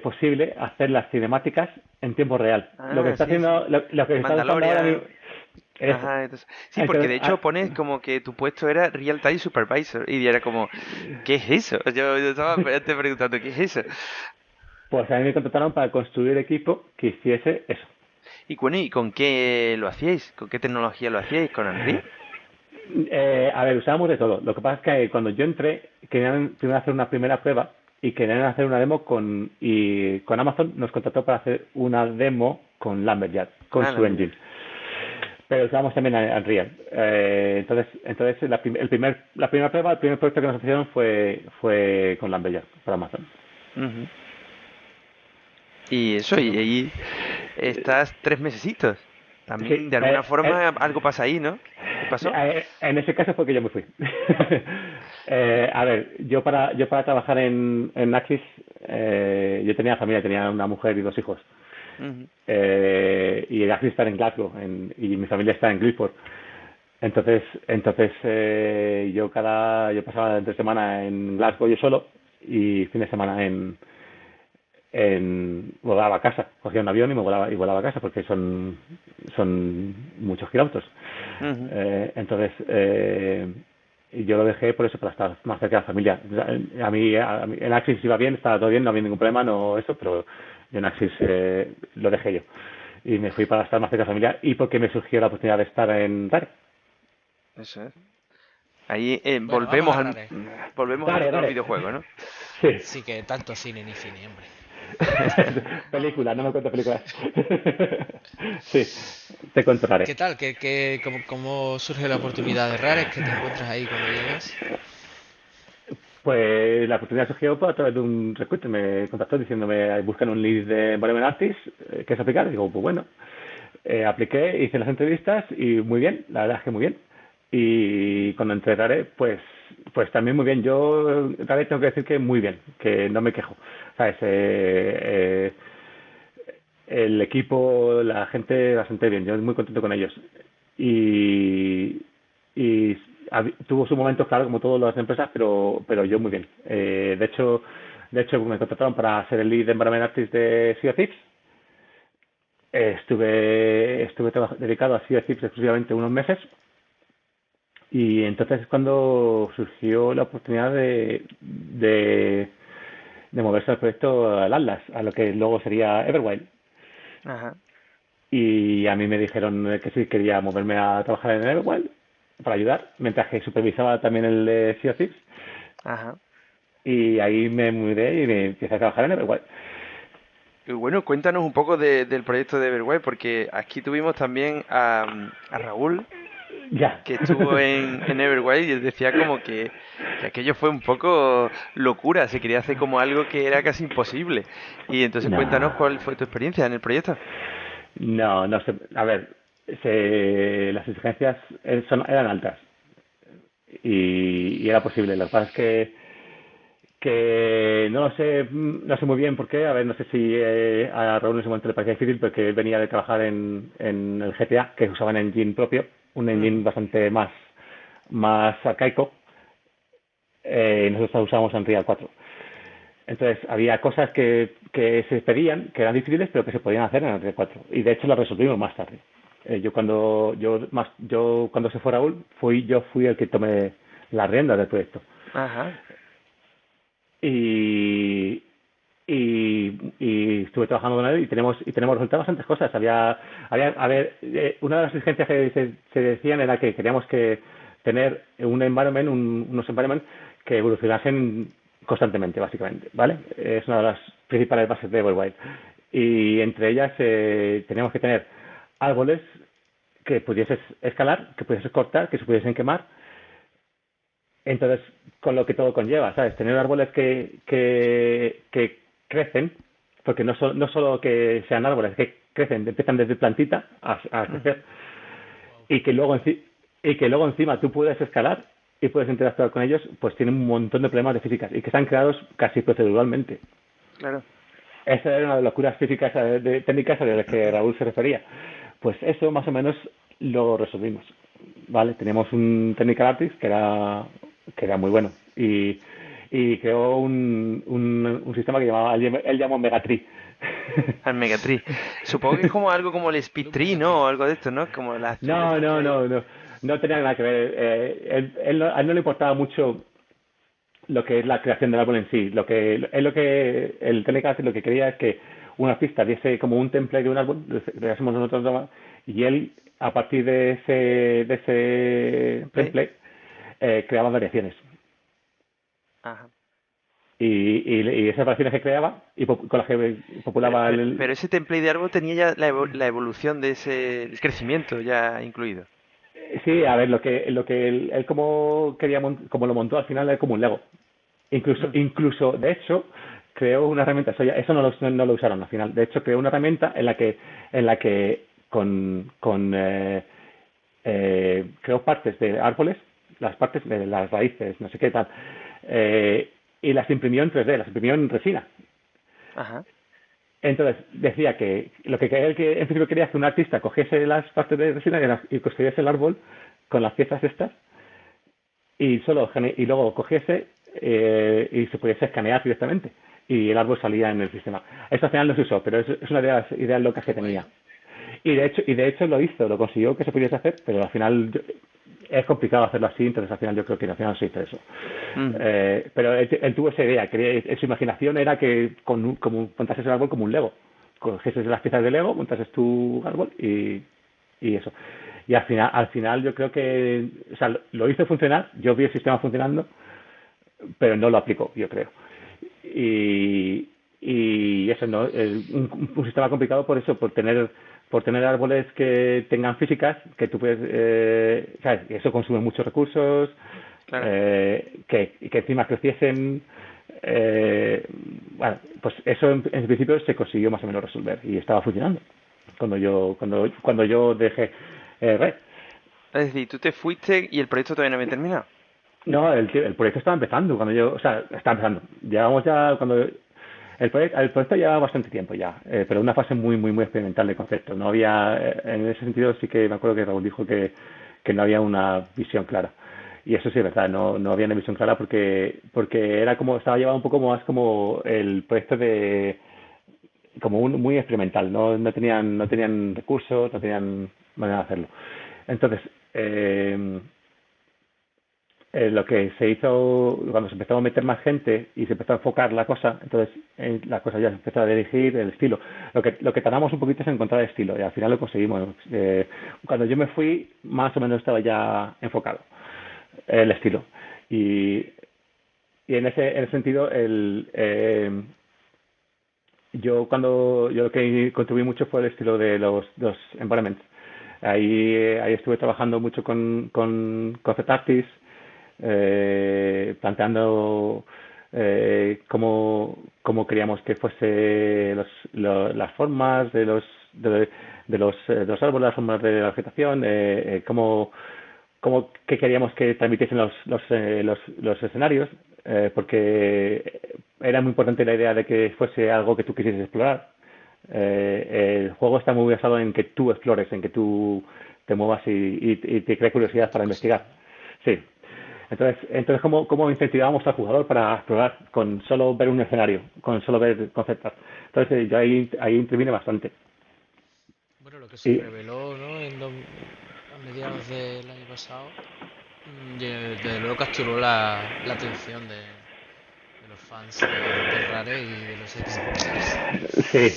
posible hacer las cinemáticas en tiempo real. Lo que está haciendo, lo que está haciendo ahora mismo. Ajá, sí, porque de hecho pones como que tu puesto era Real Time Supervisor y era como, ¿qué es eso? Yo estaba te preguntando, ¿qué es eso? Pues a mí me contrataron para construir equipo que hiciese eso. Y bueno, ¿y con qué lo hacíais? ¿Con qué tecnología lo hacíais? ¿Con Unreal? A ver, usábamos de todo. Lo que pasa es que cuando yo entré, querían primero hacer una primera prueba y querían hacer una demo con Amazon. Nos contrató para hacer una demo con Lumberjack, con su engine. Pero usábamos también Unreal. Entonces la primera prueba, el primer proyecto que nos hicieron fue con Lumberjack para Amazon. Uh-huh. Y eso, y ahí estás 3 mesecitos. También, sí, de alguna forma, algo pasa ahí, ¿no? ¿Qué pasó? En ese caso fue que yo me fui. A ver, yo para trabajar en Axis, yo tenía familia, tenía una mujer y 2 hijos. Uh-huh. Y el Axis está en Glasgow, y mi familia está en Guildford. Entonces yo pasaba entre semana en Glasgow yo solo, y fin de semana volaba a casa, cogía un avión y volaba a casa, porque son muchos kilómetros. Uh-huh. Entonces yo lo dejé por eso, para estar más cerca de la familia. A mí en Axis iba bien, estaba todo bien, no había ningún problema, no eso, pero yo en Axis lo dejé yo y me fui para estar más cerca de la familia, y porque me surgió la oportunidad de estar en Rare. Eso es. Ahí volvemos al videojuego, ¿no? Sí, que tanto cine ni cine, hombre. Película, no me cuento películas. Sí, te contaré. ¿Qué tal? ¿Cómo surge la oportunidad de Rares que te encuentras ahí cuando llegas? Pues la oportunidad surgió a través de un recruiter. Me contactó diciéndome, buscan un lead de Environment Artist, ¿qué es aplicar? Y digo, pues bueno, apliqué, hice las entrevistas y muy bien, la verdad es que muy bien. Y cuando entré Rare, pues también muy bien. Yo, Rare, tengo que decir que muy bien, que no me quejo. ¿Sabes? El equipo, la gente, bastante bien. Yo muy contento con ellos. Y, y tuvo sus momentos, claro, como todas las empresas, pero yo muy bien. De hecho, me contrataron para ser el lead de Environment Artist de Sea of Thieves. Estuve dedicado a Sea of Thieves exclusivamente unos meses. Y entonces es cuando surgió la oportunidad de moverse al proyecto al Atlas, a lo que luego sería Everwild. Ajá. Y a mí me dijeron que sí quería moverme a trabajar en Everwild para ayudar, mientras que supervisaba también el de Sea of Thieves. Ajá. Y ahí me mudé y me empecé a trabajar en Everwild. Y bueno, cuéntanos un poco del proyecto de Everwild, porque aquí tuvimos también a Raúl, Ya. que estuvo en Everwild y él decía como que aquello fue un poco locura, se quería hacer como algo que era casi imposible. Y entonces cuéntanos No. cuál fue tu experiencia en el proyecto. No, no sé. A ver, las exigencias eran altas y era posible. Lo que pasa es que no sé muy bien por qué. A ver, no sé si a Raúl en ese momento le parecía difícil porque él venía de trabajar en el GTA, que usaban engine propio, un engine bastante más arcaico, y nosotros usábamos Unreal 4. Entonces, había cosas que se pedían, que eran difíciles, pero que se podían hacer en Unreal 4. Y de hecho las resolvimos más tarde. Yo cuando se fue Raúl, yo fui el que tomé las riendas del proyecto. Ajá. Y, y estuve trabajando con él y tenemos resultados bastantes cosas. A ver, una de las exigencias que se decían era que queríamos que tener unos environment que evolucionasen constantemente, básicamente, ¿vale? Es una de las principales bases de Everwild. Y entre ellas teníamos que tener árboles que pudieses escalar, que pudieses cortar, que se pudiesen quemar. Entonces, con lo que todo conlleva, ¿sabes? Tener árboles que crecen, porque no solo que sean árboles, que crecen, empiezan desde plantita a crecer, y que luego encima tú puedes escalar y puedes interactuar con ellos, pues tienen un montón de problemas de físicas y que están creados casi proceduralmente. Claro. Esa era una de las locuras físicas técnicas a las que Raúl se refería. Pues eso más o menos lo resolvimos. ¿Vale? Teníamos un technical artist que era muy bueno y creó un sistema que él llamó Megatree. Al Megatree. Supongo que es como algo como el Speed Tree, ¿no? O algo de esto, ¿no? Como las No, trenes que no, hay. no, no. No tenía nada que ver. A él no le importaba mucho lo que es la creación del árbol en sí. El Telecaster lo que quería es que un artista diese como un template de un árbol, le hacemos nosotros, y él, a partir de ese template, creaba variaciones. Ajá. Y esas variaciones que creaba y con las que Pero, populaba pero, pero ese template de árbol tenía ya la evolución de el crecimiento ya incluido. Sí, a ver, lo que él como como lo montó al final es como un Lego. Incluso, de hecho, creó una herramienta, eso no lo usaron al final. De hecho, creó una herramienta en la que creó partes de árboles, las partes de las raíces, no sé qué tal, y las imprimió en 3D, las imprimió en resina. Ajá. Entonces decía que lo que él que en principio quería es que un artista cogiese las partes de resina y construyese el árbol con las piezas estas y luego cogiese y se pudiese escanear directamente y el árbol salía en el sistema. Esto al final no se usó, pero es una de las ideas locas que tenía. Y de hecho lo consiguió que se pudiese hacer, pero al final es complicado hacerlo así, entonces al final yo creo que al final se hizo eso. Pero él tuvo esa idea, su imaginación era que como montases el árbol como un Lego. Cogieses las piezas de Lego, montases tu árbol y eso. Y al final yo creo que, o sea, lo hizo funcionar, yo vi el sistema funcionando, pero no lo aplicó, yo creo. Y y eso, ¿no? Un sistema complicado por eso, por tener árboles que tengan físicas, que tú puedes, ¿sabes? Eso consume muchos recursos, Claro. que encima creciesen. Bueno, pues eso en principio se consiguió más o menos resolver y estaba funcionando cuando yo dejé Red. Es decir, tú te fuiste y el proyecto todavía no había terminado. No, el proyecto estaba empezando cuando yo, o sea, estaba empezando. Llevamos ya cuando el proyecto lleva bastante tiempo ya, pero una fase muy, muy, muy experimental de concepto. No había, en ese sentido sí que me acuerdo que Raúl dijo que no había una visión clara. Y eso sí es verdad, no había una visión clara porque era como, estaba llevado un poco más como el proyecto de, como muy experimental, no tenían recursos, no tenían manera de hacerlo. Entonces, lo que se hizo cuando se empezó a meter más gente y se empezó a enfocar la cosa, entonces la cosa ya se empezó a dirigir el estilo. Lo que tardamos un poquito es encontrar el estilo y al final lo conseguimos. Cuando yo me fui, más o menos estaba ya enfocado el estilo. Y en ese sentido, yo lo que contribuí mucho fue el estilo de los environments. Ahí estuve trabajando mucho con concept artists, planteando cómo queríamos que fuese las formas de los árboles, las formas de la vegetación, qué queríamos que transmitiesen los escenarios, porque era muy importante la idea de que fuese algo que tú quisieses explorar. El juego está muy basado en que tú explores, en que tú te muevas y te cree curiosidad para investigar. Sí. Entonces ¿cómo incentivamos al jugador para explorar con solo ver un escenario, con solo ver conceptos? Entonces yo ahí intervine bastante. Bueno, lo que se Y reveló, ¿no? A mediados del año pasado, desde luego capturó la atención de los fans de Rare y de los ex-gamers. sí,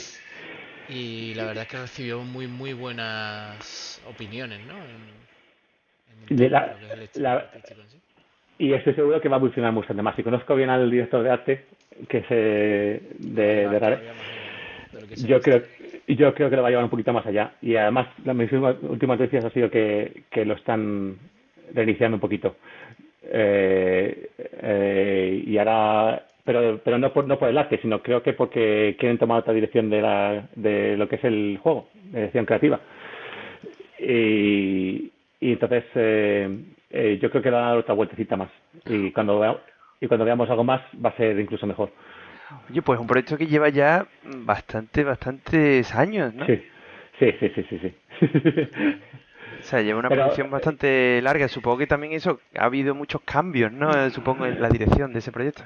Y la verdad es que recibió muy, muy buenas opiniones, ¿no? En de Nintendo, de la, lo que es el estilo la, artístico en sí. y estoy seguro que va a evolucionar bastante más. Si conozco bien al director de arte, que es Va a de llevar Rare, todavía más allá, ¿no? De lo que se ha yo visto. creo, yo creo que lo va a llevar un poquito más allá. Y además, mis últimas noticias ha sido que lo están reiniciando un poquito. Y ahora, pero no por el arte, sino creo que porque quieren tomar otra dirección de lo que es el juego, de dirección creativa. Y entonces yo creo que le van a dar otra vueltecita más. Y cuando veamos algo más, va a ser incluso mejor. Oye, pues un proyecto que lleva ya bastantes años, ¿no? Sí, sí, sí, sí, sí, sí. O sea, lleva una Pero producción bastante larga. Supongo que también eso, ha habido muchos cambios, ¿no? Supongo en la dirección de ese proyecto.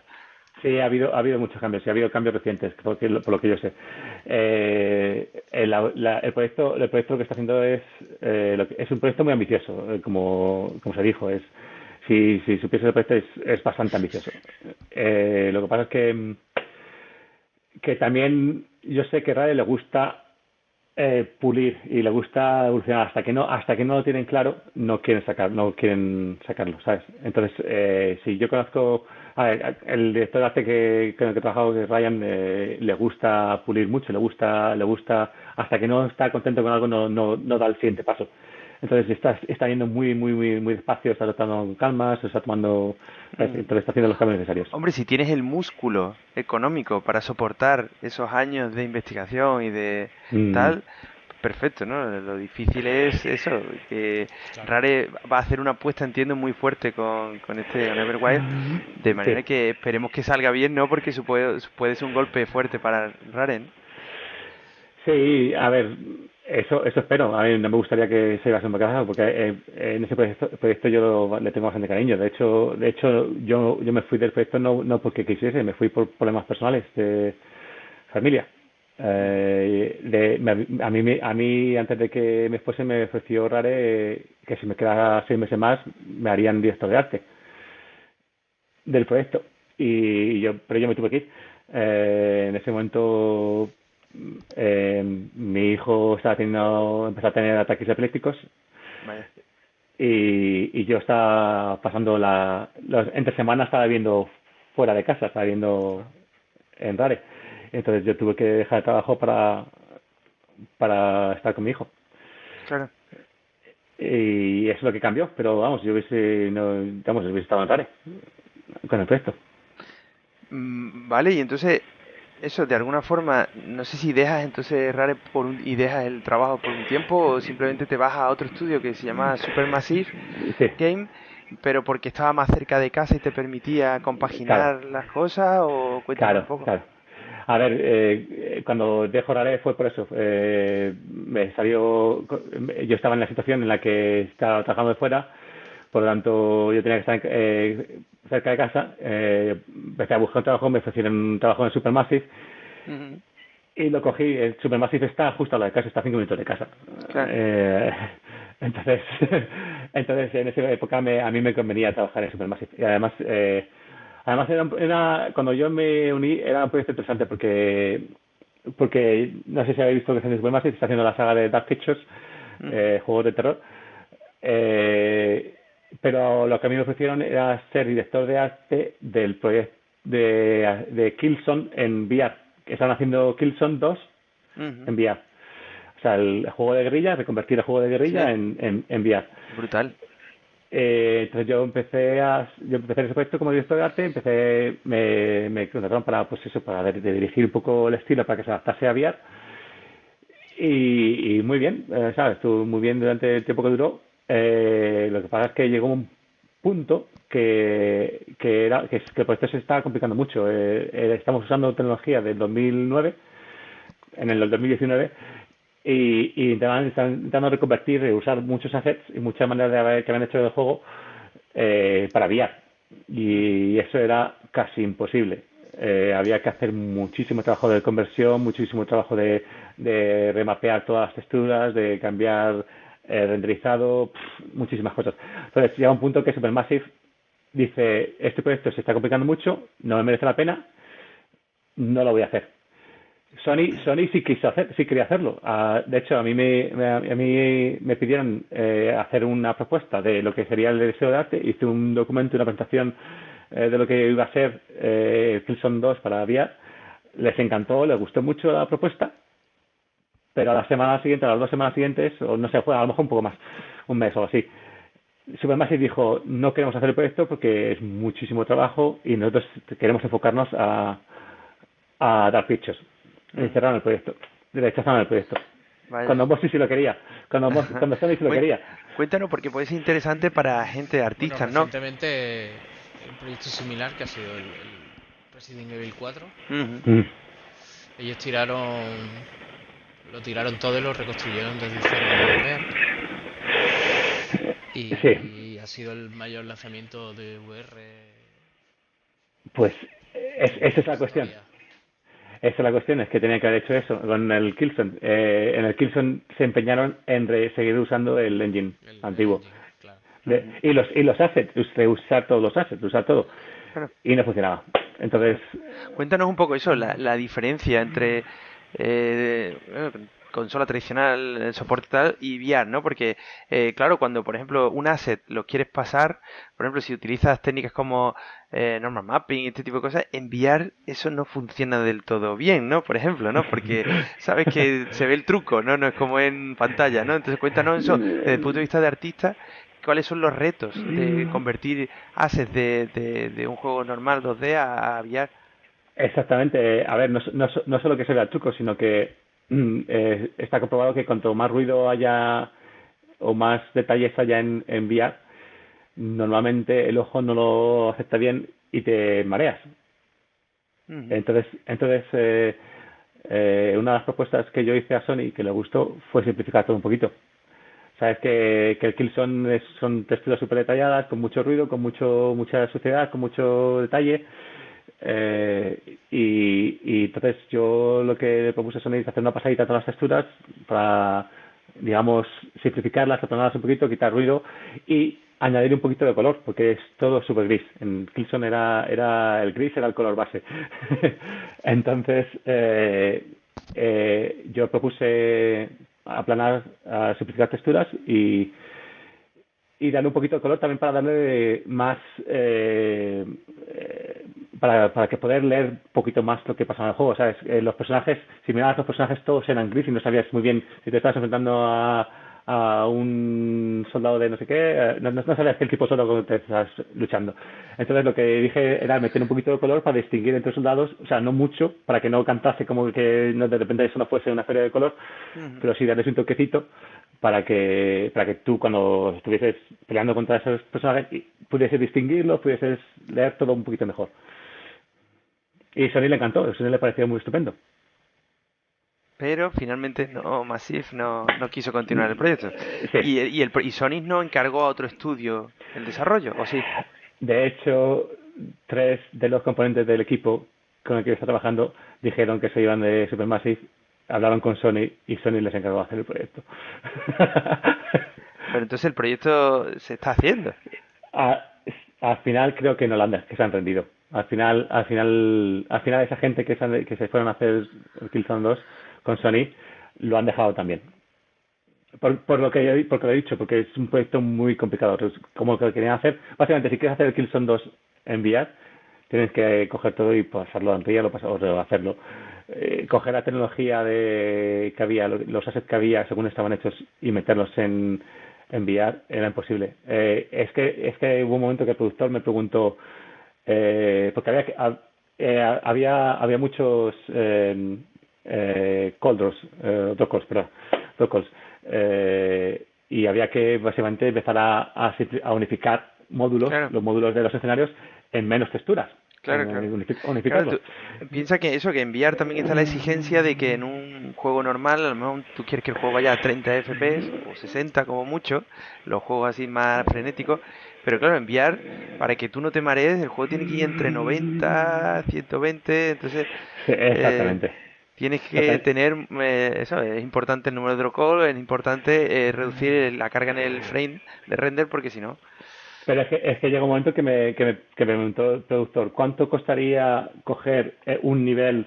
sí, ha habido muchos cambios, sí, ha habido cambios recientes, por lo que yo sé. El proyecto lo que está haciendo es un proyecto muy ambicioso, como se dijo. Si supiese el proyecto, es bastante ambicioso. Lo que pasa es que también yo sé que a Rare le gusta pulir y le gusta evolucionar hasta que no lo tienen claro, no quieren sacarlo, ¿sabes? Entonces, si yo conozco a ver, el director de arte con el que he trabajado, que es Ryan, le gusta pulir mucho, le gusta hasta que no está contento con algo, no da el siguiente paso. Entonces está yendo muy, muy, muy, muy despacio, está tratando con calma, se está tomando, ¿sabes? Mm. Entonces está haciendo los cambios necesarios. Hombre, si tienes el músculo económico para soportar esos años de investigación y de Mm, tal, perfecto, ¿no? Lo difícil es eso, que Claro. Rare va a hacer una apuesta, entiendo, muy fuerte con este Everwild, de sí. manera que esperemos que salga bien, ¿no? Porque eso puede ser un golpe fuerte para Rare, ¿no? Sí, a ver, eso espero. A mí no me gustaría que se iba a ser un fracaso porque en ese proyecto yo le tengo bastante cariño. De hecho, yo me fui del proyecto no porque quisiese, me fui por problemas personales de familia. A mí, antes de que me fuese, me ofreció Rare que si me quedaba 6 meses más, me harían director de arte del proyecto. Pero yo me tuve que ir. En ese momento mi hijo empezó a tener ataques epilépticos Vaya. y yo estaba pasando entre semanas estaba viviendo fuera de casa, estaba viviendo en Rare. Entonces yo tuve que dejar el trabajo para estar con mi hijo. Claro. Y eso es lo que cambió, pero vamos, yo hubiese, no, vamos, hubiese estado en Rare con el proyecto. Vale, y entonces, eso de alguna forma, no sé si dejas entonces Rare y dejas el trabajo por un tiempo o simplemente te vas a otro estudio que se llama Supermassive Sí, Game, pero porque estaba más cerca de casa y te permitía claro, compaginar las cosas, o cuéntame un claro, poco. claro. A ver, cuando dejo Rare fue por eso. Me salió, yo estaba en la situación en la que estaba trabajando de fuera, por lo tanto yo tenía que estar cerca de casa. Empecé a buscar un trabajo, me ofrecieron un trabajo en Supermassive Ujú. y lo cogí. El Supermassive está justo al lado de casa, está a 5 minutos de casa. Claro. Eh, entonces, entonces en esa época a mí me convenía trabajar en Supermassive. Y además cuando yo me uní era un proyecto interesante porque no sé si habéis visto que en Supermassive está haciendo la saga de Dark Pictures, Ujú. juegos de terror. Eh, pero lo que a mí me ofrecieron era ser director de arte del proyecto de Killzone en VR. Que están haciendo Killzone 2 Ujú. en VR. O sea, el juego de guerrilla, reconvertir el juego de guerrilla Sí, en VR. brutal. Entonces yo empecé en ese proyecto como director de arte, me contrataron para, pues eso, para de dirigir un poco el estilo para que se adaptase a VR. Y muy bien, ¿sabes? Estuvo muy bien durante el tiempo que duró. Lo que pasa es que llegó un punto que el proceso se estaba complicando mucho. Estamos usando tecnología del 2009, en el 2019, y están intentando reconvertir, usar muchos assets y muchas maneras que habían hecho del juego para VR. Y eso era casi imposible. Había que hacer muchísimo trabajo de conversión, muchísimo trabajo de remapear todas las texturas, de cambiar renderizado, muchísimas cosas. Entonces llega un punto que Supermassive dice, este proyecto se está complicando mucho, no me merece la pena, no lo voy a hacer. Sony sí quería hacerlo. De hecho, a mí me pidieron hacer una propuesta de lo que sería el deseo de arte. Hice un documento, una presentación de lo que iba a ser Killzone 2 para VR. Les encantó, les gustó mucho la propuesta, pero a la semana siguiente, a las 2 semanas siguientes, o no sé, fue a lo mejor un poco más, un mes o así, Supermassive dijo, no queremos hacer el proyecto porque es muchísimo trabajo y nosotros queremos enfocarnos a Dark Pictures. Y Ujú. cerraron el proyecto. Rechazaron el proyecto. Vaya. Cuando Mossy sí lo quería. Cuando Sony sí lo Cuen- quería. Cuéntanos, porque puede ser interesante para gente, Bueno, artistas, ¿no? recientemente un proyecto similar que ha sido el Resident Evil 4. Ujú. Mm. Ellos lo tiraron todo y lo reconstruyeron desde cero en VR. Sí, Y ha sido el mayor lanzamiento de VR pues de esa es la la cuestión. historia. Esa es la cuestión, es que tenía que haber hecho eso con el Killzone. En el Killzone se empeñaron en seguir usando el engine El antiguo. engine, claro. Ujú. Y los assets, usar todos los assets, usar todo. Claro, Y no funcionaba. Entonces, claro. Cuéntanos un poco eso, la diferencia entre consola tradicional, el soporte tal, y VR, ¿no? Porque, claro, cuando, por ejemplo, un asset lo quieres pasar, por ejemplo, si utilizas técnicas como normal mapping y este tipo de cosas, en VR eso no funciona del todo bien, ¿no? Por ejemplo, ¿no? Porque sabes que se ve el truco, ¿no? No es como en pantalla, ¿no? Entonces cuéntanos eso desde el punto de vista de artista. ¿Cuáles son los retos de convertir assets de un juego normal 2D a VR? exactamente. A ver, no solo que se vea el truco, sino que está comprobado que cuanto más ruido haya o más detalles haya en VR, normalmente el ojo no lo acepta bien y te mareas. Ujú. Entonces, una de las propuestas que yo hice a Sony que le gustó fue simplificar todo un poquito. Sabes que el Killzone son texturas súper detalladas, con mucho ruido, mucha suciedad, con mucho detalle. Y entonces yo lo que le propuse a Sony es hacer una pasadita a todas las texturas para, digamos, simplificarlas, aplanarlas un poquito, quitar ruido y añadir un poquito de color, porque es todo súper gris. En Killzone el gris era el color base. Entonces, yo propuse aplanar, a simplificar texturas y darle un poquito de color también para darle más para que poder leer un poquito más lo que pasaba en el juego, ¿sabes? Los personajes, si mirabas los personajes todos eran gris y no sabías muy bien si te estabas enfrentando a un soldado de no sé qué, no sabías qué tipo de soldado con el que te estás luchando. Entonces lo que dije era meter un poquito de color para distinguir entre soldados, o sea, no mucho, para que no cantase como que no, de repente eso no fuese una feria de color, pero sí darles un toquecito para que tú cuando estuvieses peleando contra esos personajes pudieses distinguirlos, pudieses leer todo un poquito mejor. Y Sony le encantó, a Sony le pareció muy estupendo. Pero finalmente no, Massive no quiso continuar el proyecto. Sí. ¿Y Sony no encargó a otro estudio el desarrollo, o sí? De hecho, 3 de los componentes del equipo con el que está trabajando dijeron que se iban de Supermassive, hablaron con Sony y Sony les encargó de hacer el proyecto. Pero entonces el proyecto se está haciendo. Al final creo que en Holanda, que se han rendido. Al final esa gente que se fueron a hacer el Killzone 2 con Sony lo han dejado también. Por lo que porque lo he dicho, porque es un proyecto muy complicado. Entonces, como lo que querían hacer, básicamente, si quieres hacer el Killzone 2 en VR, tienes que coger todo y pasarlo a Unreal o hacerlo. Coger la tecnología que había, los assets que había según estaban hechos y meterlos en VR era imposible. Es que hubo un momento que el productor me preguntó, porque había muchos cold draws, draw calls, y había que básicamente empezar a unificar módulos, Claro. los módulos de los escenarios en menos texturas. Claro. Unificarlos. Piensa que eso, que en VR también está la exigencia de que en un juego normal, a lo mejor tú quieres que el juego vaya a 30 FPS o 60 como mucho, los juegos así más frenéticos, pero claro, en VR, para que tú no te marees, el juego tiene que ir entre 90, 120, entonces Sí, exactamente. tienes que tener, eso, es importante el número de draw call, es importante reducir la carga en el frame de render, porque si no... Pero es que llega un momento que me preguntó el productor, ¿cuánto costaría coger un nivel,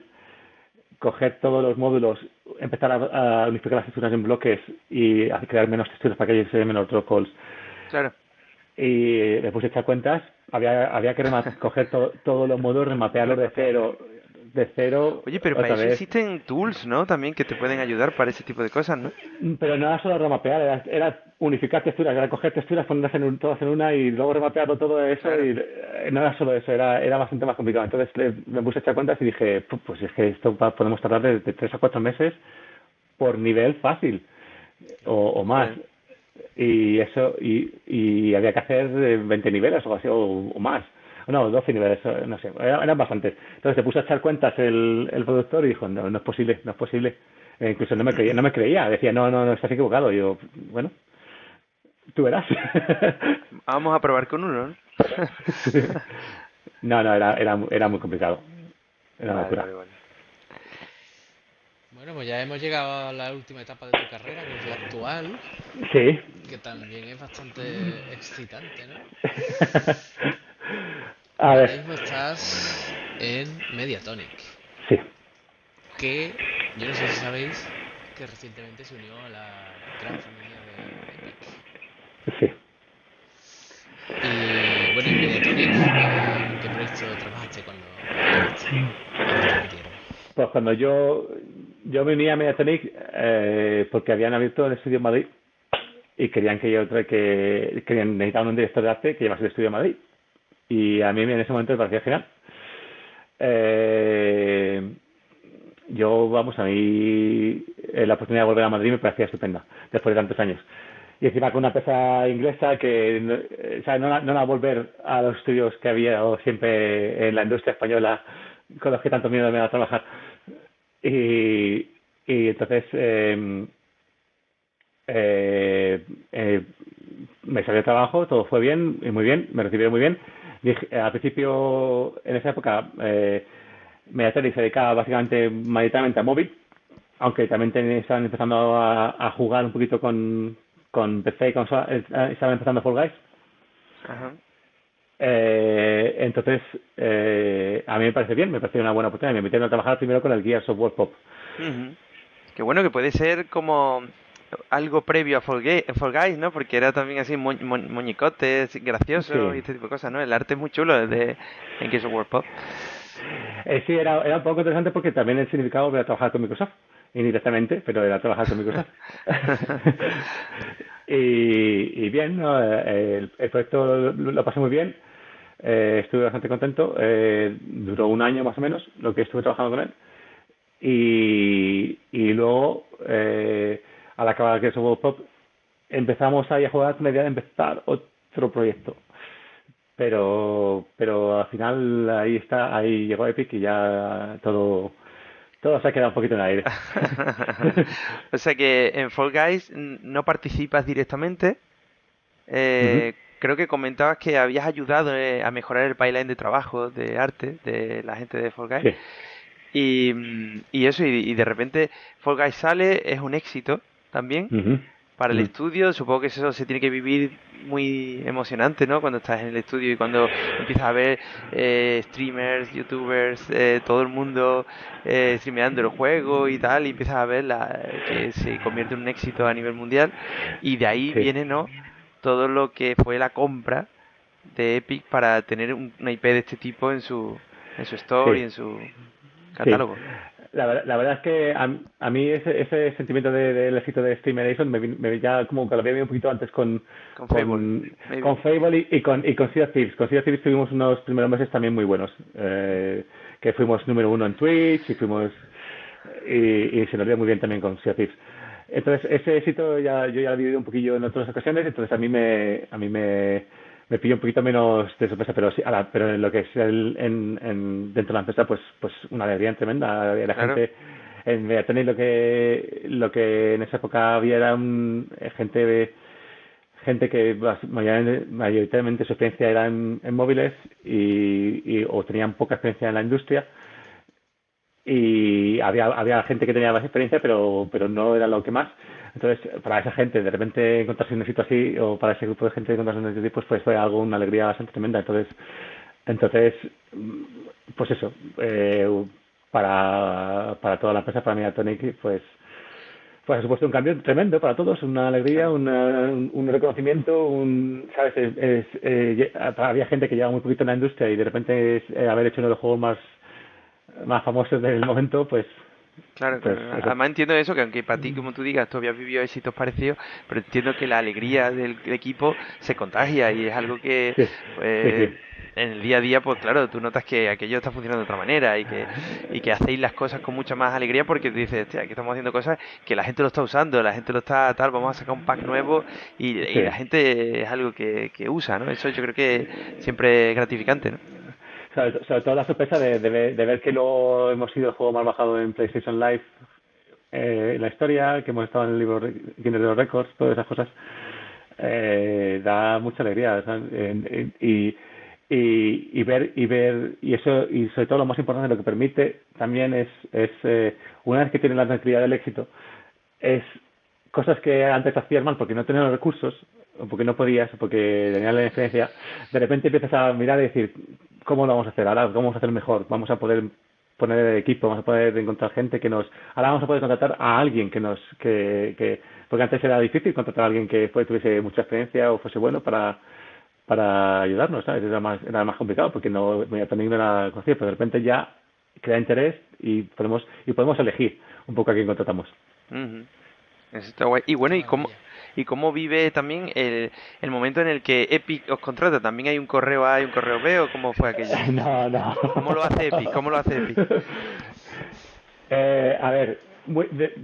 coger todos los módulos, empezar a unificar las texturas en bloques y crear menos texturas para que ellos se den menos draw calls? Claro. Y me puse a echar cuentas, había que coger todos los módulos, remapearlos de cero. Oye, pero para otra eso vez. existen tools, ¿no? También que te pueden ayudar para ese tipo de cosas, ¿no? Pero no era solo remapear, era unificar texturas, era coger texturas, ponerlas todas en una y luego remapearlo todo eso. Claro. Y no era solo eso, era bastante más complicado. Entonces me puse a echar cuentas y dije, pues es que esto podemos tardar de 3 a 4 meses por nivel fácil o más. Bueno. Y eso, y había que hacer 20 niveles o así, o más. No, 12 niveles, no sé, eran bastantes. Entonces se puso a echar cuentas el productor y dijo, no es posible. Incluso no me creía, decía, no, estás equivocado. Y yo, bueno, tú verás. Vamos a probar con uno, ¿no? No, era muy complicado. Era una locura. Vale. Bueno, pues ya hemos llegado a la última etapa de tu carrera, que es la actual, Sí. que también es bastante excitante, ¿no? A Ahora ver, mismo estás en Mediatonic, sí. que yo no sé si sabéis que recientemente se unió a la gran familia de Epic. Sí. Y bueno, en Mediatonic, ¿en qué proyecto trabajaste cuando te metieron? Pues cuando yo me uní a Mediatonic porque habían abierto el estudio en Madrid y querían necesitaban un director de arte que llevase el estudio a Madrid. Y a mí en ese momento me parecía genial. A mí la oportunidad de volver a Madrid me parecía estupenda, después de tantos años. Y encima con una empresa inglesa que, o sea, no la volver a los estudios que había siempre en la industria española, con los que tanto miedo me da trabajar. Y entonces me salió el trabajo, todo fue bien, y muy bien, me recibieron muy bien. Al principio, en esa época, Mediatonic se dedicaba básicamente mayoritariamente a móvil, aunque también estaban empezando a jugar un poquito con PC y consola, estaban empezando Fall Guys. Ajá. Entonces, a mí me parece bien, me parece una buena oportunidad. Me metieron a trabajar primero con el Gears of War Pop. Uh-huh. Qué bueno, que puede ser como algo previo a Fall Guys, ¿no? Porque era también así moñicotes, gracioso Sí. y este tipo de cosas, ¿no? El arte es muy chulo en Gears of War Pop. Sí, era un poco interesante porque también el significado era trabajar con Microsoft, indirectamente, pero era trabajar con Microsoft. y bien, ¿no? El proyecto lo pasé muy bien, estuve bastante contento, duró un año más o menos lo que estuve trabajando con él. Y luego, al acabar Gears of War Pop, empezamos ahí a jugar con la idea de empezar otro proyecto. Pero al final ahí llegó Epic y ya todo se ha quedado un poquito en el aire. O sea que en Fall Guys no participas directamente. Ujú. Creo que comentabas que habías ayudado a mejorar el pipeline de trabajo, de arte, de la gente de Fall Guys. Sí. Y eso, y de repente Fall Guys sale, es un éxito también Ujú. para el Ujú. estudio. Supongo que eso se tiene que vivir muy emocionante, ¿no? Cuando estás en el estudio y cuando empiezas a ver streamers, youtubers, todo el mundo streameando el juego y tal, y empiezas a ver que se convierte en un éxito a nivel mundial. Y de ahí Sí. viene, ¿no? Todo lo que fue la compra de Epic para tener una IP de este tipo en su store y Sí. en su Sí. catálogo. La verdad es que a mí ese sentimiento del éxito de Steam Nation ya como que lo había vivido un poquito antes con, Con Fable, con, maybe. con Fable y con Sea of Thieves. Con Sea of Thieves tuvimos unos primeros meses también muy buenos. Que fuimos número 1 en Twitch y se nos dio muy bien también con Sea of Thieves. Entonces, ese éxito yo ya lo he vivido un poquillo en otras ocasiones, entonces a mí me pilló un poquito menos de sorpresa, pero sí, pero en lo que es dentro de la empresa, pues una alegría tremenda. La Claro, gente en Mediatonic lo que en esa época había era gente que mayoritariamente su experiencia era en móviles o tenían poca experiencia en la industria y había gente que tenía más experiencia pero no era lo que más. Entonces, para esa gente de repente encontrarse un éxito así, o para ese grupo de gente encontrarse un éxito así, pues fue una alegría bastante tremenda. Entonces, pues eso, para toda la empresa, para Mediatonic, pues ha supuesto un cambio tremendo para todos, una alegría, claro. un reconocimiento, ¿sabes? Había gente que llevaba muy poquito en la industria y de repente haber hecho uno de los juegos más famosos del momento, pues Claro, pues claro. eso. Además entiendo eso, que aunque para ti, como tú digas, tú habías vivido éxitos parecidos, pero entiendo que la alegría del equipo se contagia y es algo que, Sí, sí, pues, sí. en el día a día, pues claro, tú notas que aquello está funcionando de otra manera y que hacéis las cosas con mucha más alegría porque tú dices, hostia, aquí estamos haciendo cosas que la gente lo está usando, la gente lo está tal, vamos a sacar un pack nuevo y la Sí. gente es algo que usa, ¿no? Eso yo creo que siempre es gratificante, ¿no? Sobre todo la sorpresa de ver que luego hemos sido el juego más bajado en PlayStation Live en la historia, que hemos estado en el libro Guinness de los Records, todas esas cosas, da mucha alegría. ¿Sabes? Y ver y eso, y sobre todo lo más importante, lo que permite también es una vez que tienes la tranquilidad del éxito, es cosas que antes hacías mal porque no tenías los recursos, o porque no podías, o porque tenías la experiencia, de repente empiezas a mirar y decir, ¿cómo lo vamos a hacer? Ahora, ¿cómo vamos a hacer mejor? Vamos a poder poner el equipo, vamos a poder encontrar gente ahora vamos a poder contratar a alguien porque antes era difícil contratar a alguien que tuviese mucha experiencia o fuese bueno para ayudarnos, ¿sabes? Era más complicado porque no era conocido, pero de repente ya crea interés y podemos elegir un poco a quién contratamos. Ujú. Eso está guay. Y bueno, Maravilla. y cómo vive también el momento en el que Epic os contrata? ¿También hay un correo A y un correo B o cómo fue aquello? No, no. ¿Cómo lo hace Epic? ¿Cómo lo hace Epic? A ver,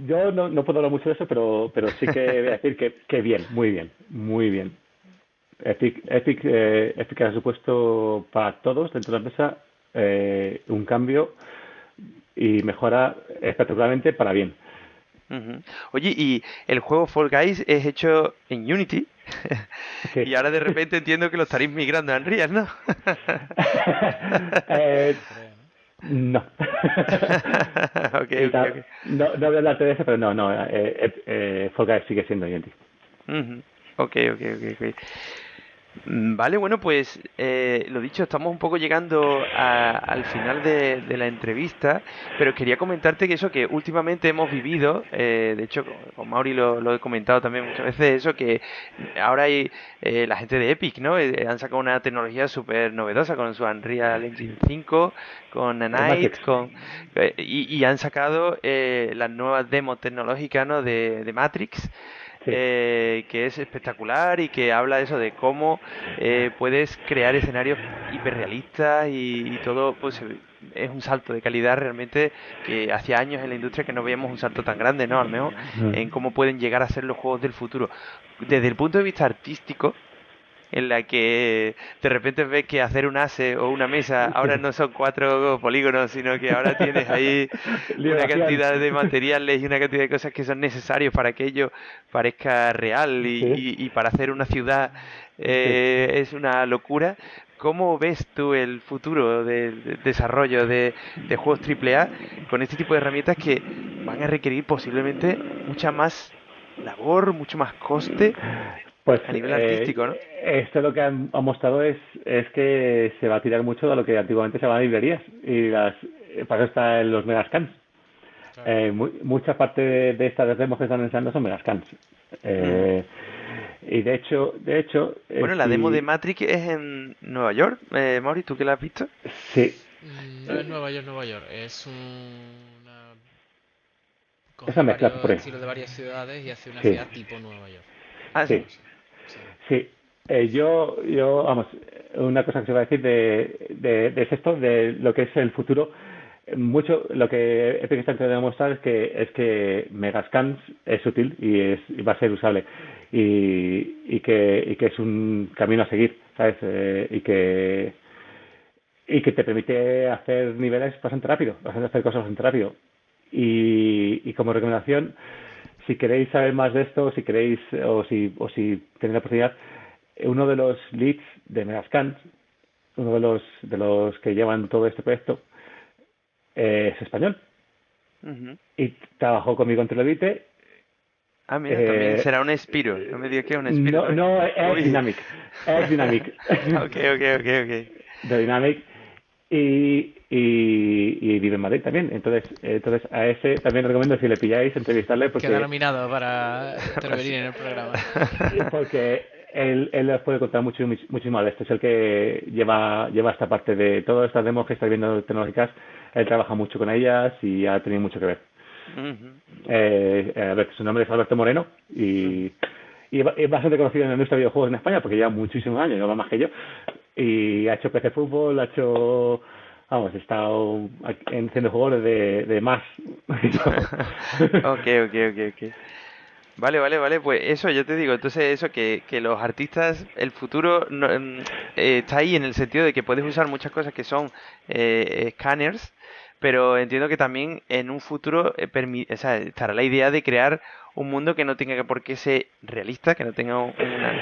yo no puedo hablar mucho de eso, pero sí que voy a decir que bien, muy bien, muy bien. Epic ha supuesto para todos dentro de la empresa un cambio y mejora espectacularmente para bien. Ujú. Oye, y el juego Fall Guys es hecho en Unity Sí. y ahora de repente entiendo que lo estaréis migrando a Unreal, ¿no? Eh, No creo, ¿no? no. Ok, ok, ok. No voy a hablarte de eso, pero no. Fall Guys sigue siendo Unity. Ujú. Ok, ok, ok, ok. Vale, bueno, pues lo dicho, estamos un poco llegando al final de la entrevista, pero quería comentarte que eso que últimamente hemos vivido, de hecho con Mauri lo he comentado también muchas veces, eso que ahora hay la gente de Epic, ¿no? Han sacado una tecnología súper novedosa con su Unreal Engine 5, con El Nanite, Matrix. y han sacado las nuevas demos tecnológicas, ¿no? de Matrix, Sí. que es espectacular y que habla eso de cómo puedes crear escenarios hiperrealistas y todo pues es un salto de calidad realmente que hacía años en la industria que no veíamos un salto tan grande, ¿no? Al menos en cómo pueden llegar a ser los juegos del futuro. Desde el punto de vista artístico, en la que de repente ves que hacer un ase o una mesa ahora no son 4 polígonos, sino que ahora tienes ahí una Liberación. cantidad de materiales y una cantidad de cosas que son necesarios para que ello parezca real Sí, y para hacer una ciudad sí. es una locura. ¿Cómo ves tú el futuro del desarrollo de juegos AAA con este tipo de herramientas que van a requerir posiblemente mucha más labor, mucho más coste Pues a nivel artístico, ¿no? esto lo que han mostrado es que se va a tirar mucho de lo que antiguamente se llamaban librerías. Y para eso están los megascans. Claro. Mucha parte de estas demos que están enseñando son megascans. Ujú. Y de hecho, Bueno, la demo de Matrix es en Nueva York. Mauri, ¿tú que la has visto? sí, No es Nueva York, es una... esa Coge mezcla varios por ahí. estilos de varias ciudades y hace una Sí, ciudad tipo Nueva York. Ah, sí, sí. No sé. Sí. sí. Vamos, una cosa que se va a decir de esto, de lo que es el futuro, mucho lo que Epic está intentando demostrar es que Megascans es útil y va a ser usable y que es un camino a seguir, ¿sabes? Y que te permite hacer niveles bastante rápido, hacer cosas bastante rápido. Y como recomendación, si queréis saber más de esto, si queréis o si tenéis la oportunidad, uno de los leads de Megascan, uno de los que llevan todo este proyecto, es español Ujú. y trabajó conmigo en Televite. Ah, mira, también Eh, será un Spiro. No me digas que es un Spiro no, también. no, es Uy. Dynamic, es Dynamic. Ok, ok, ok, ok. De Dynamic y vive en Madrid también. Entonces a ese también recomiendo si le pilláis entrevistarle Queda porque nominado para intervenir en el programa. porque él os puede contar muchísimo de esto. Es el que lleva esta parte de todas estas demos que estáis viendo tecnológicas. Él trabaja mucho con ellas y ha tenido mucho que ver. Ujú, A ver, su nombre es Alberto Moreno ujú. y es bastante conocido en la industria de videojuegos en España porque lleva muchísimos años, lleva más que yo. Y ha hecho PC Fútbol, ha hecho... Vamos, he estado haciendo juegos de más. Ok, ok, ok, ok. Vale, vale, vale, pues eso yo te digo, entonces eso que los artistas, el futuro está ahí en el sentido de que puedes usar muchas cosas que son escáneres, pero entiendo que también en un futuro o sea, estará la idea de crear un mundo que no tenga por qué ser realista, que no tenga un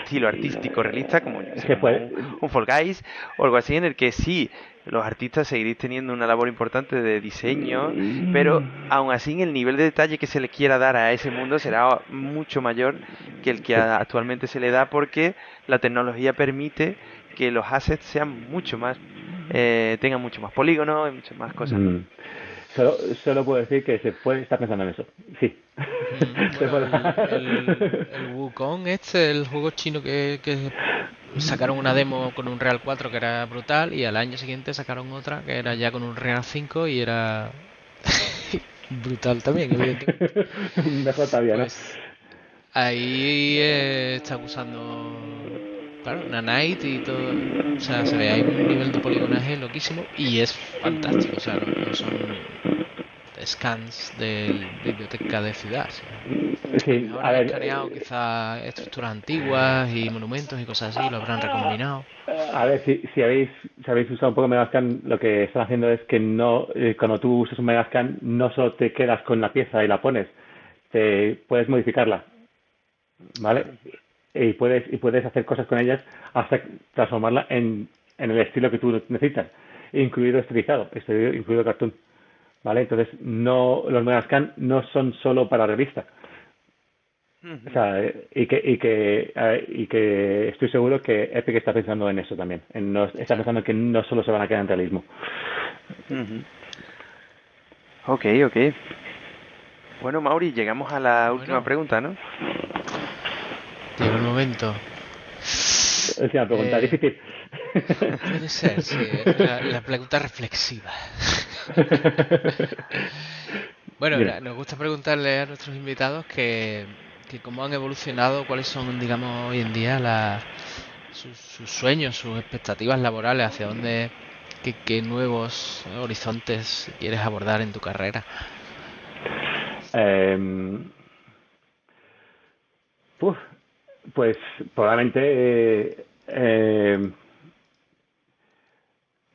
estilo artístico realista, como yo qué sé, Se como puede, un Fall Guys o algo así, en el que sí, los artistas seguiréis teniendo una labor importante de diseño, pero aún así el nivel de detalle que se le quiera dar a ese mundo será mucho mayor que el que sí. actualmente se le da porque la tecnología permite que los assets sean mucho más, tengan mucho más polígonos y muchas más cosas, ¿no? Mm. Solo puedo decir que se puede estar pensando en eso. Sí. Se Bueno, puede. el Wukong el juego chino que sacaron una demo con un Real 4 que era brutal y al año siguiente sacaron otra que era ya con un Real 5 y era brutal también, evidentemente. Mejor todavía, ¿no? Pues ahí está usando, claro, Nanite y todo. O sea, se ve, hay un nivel de poligonaje loquísimo y es fantástico. O sea, no son scans de biblioteca de ciudad. O sea, a lo Sí, mejor a han ver, escaneado quizás estructuras antiguas y monumentos y cosas así, lo habrán recombinado. a ver, si habéis usado un poco Megascan, lo que están haciendo es que no, cuando tú usas un Megascan, no solo te quedas con la pieza y la pones, te puedes modificarla, ¿vale? Y puedes hacer cosas con ellas hasta transformarla en el estilo que tú necesitas, incluido estilizado, incluido cartoon, ¿vale? Entonces, no, los Megascan no son solo para revistas, O sea, y que estoy seguro que Epic está pensando en eso también. Está pensando que no solo se van a quedar en realismo. Ok. Bueno, Mauri, llegamos a la última pregunta, ¿no? Llegó el momento. Última pregunta, difícil. Puede ser, sí. La pregunta reflexiva. Bueno, nos gusta preguntarle a nuestros invitados que cómo han evolucionado, cuáles son, digamos, hoy en día sus sueños, sus expectativas laborales, hacia dónde, qué nuevos horizontes quieres abordar en tu carrera. Pues probablemente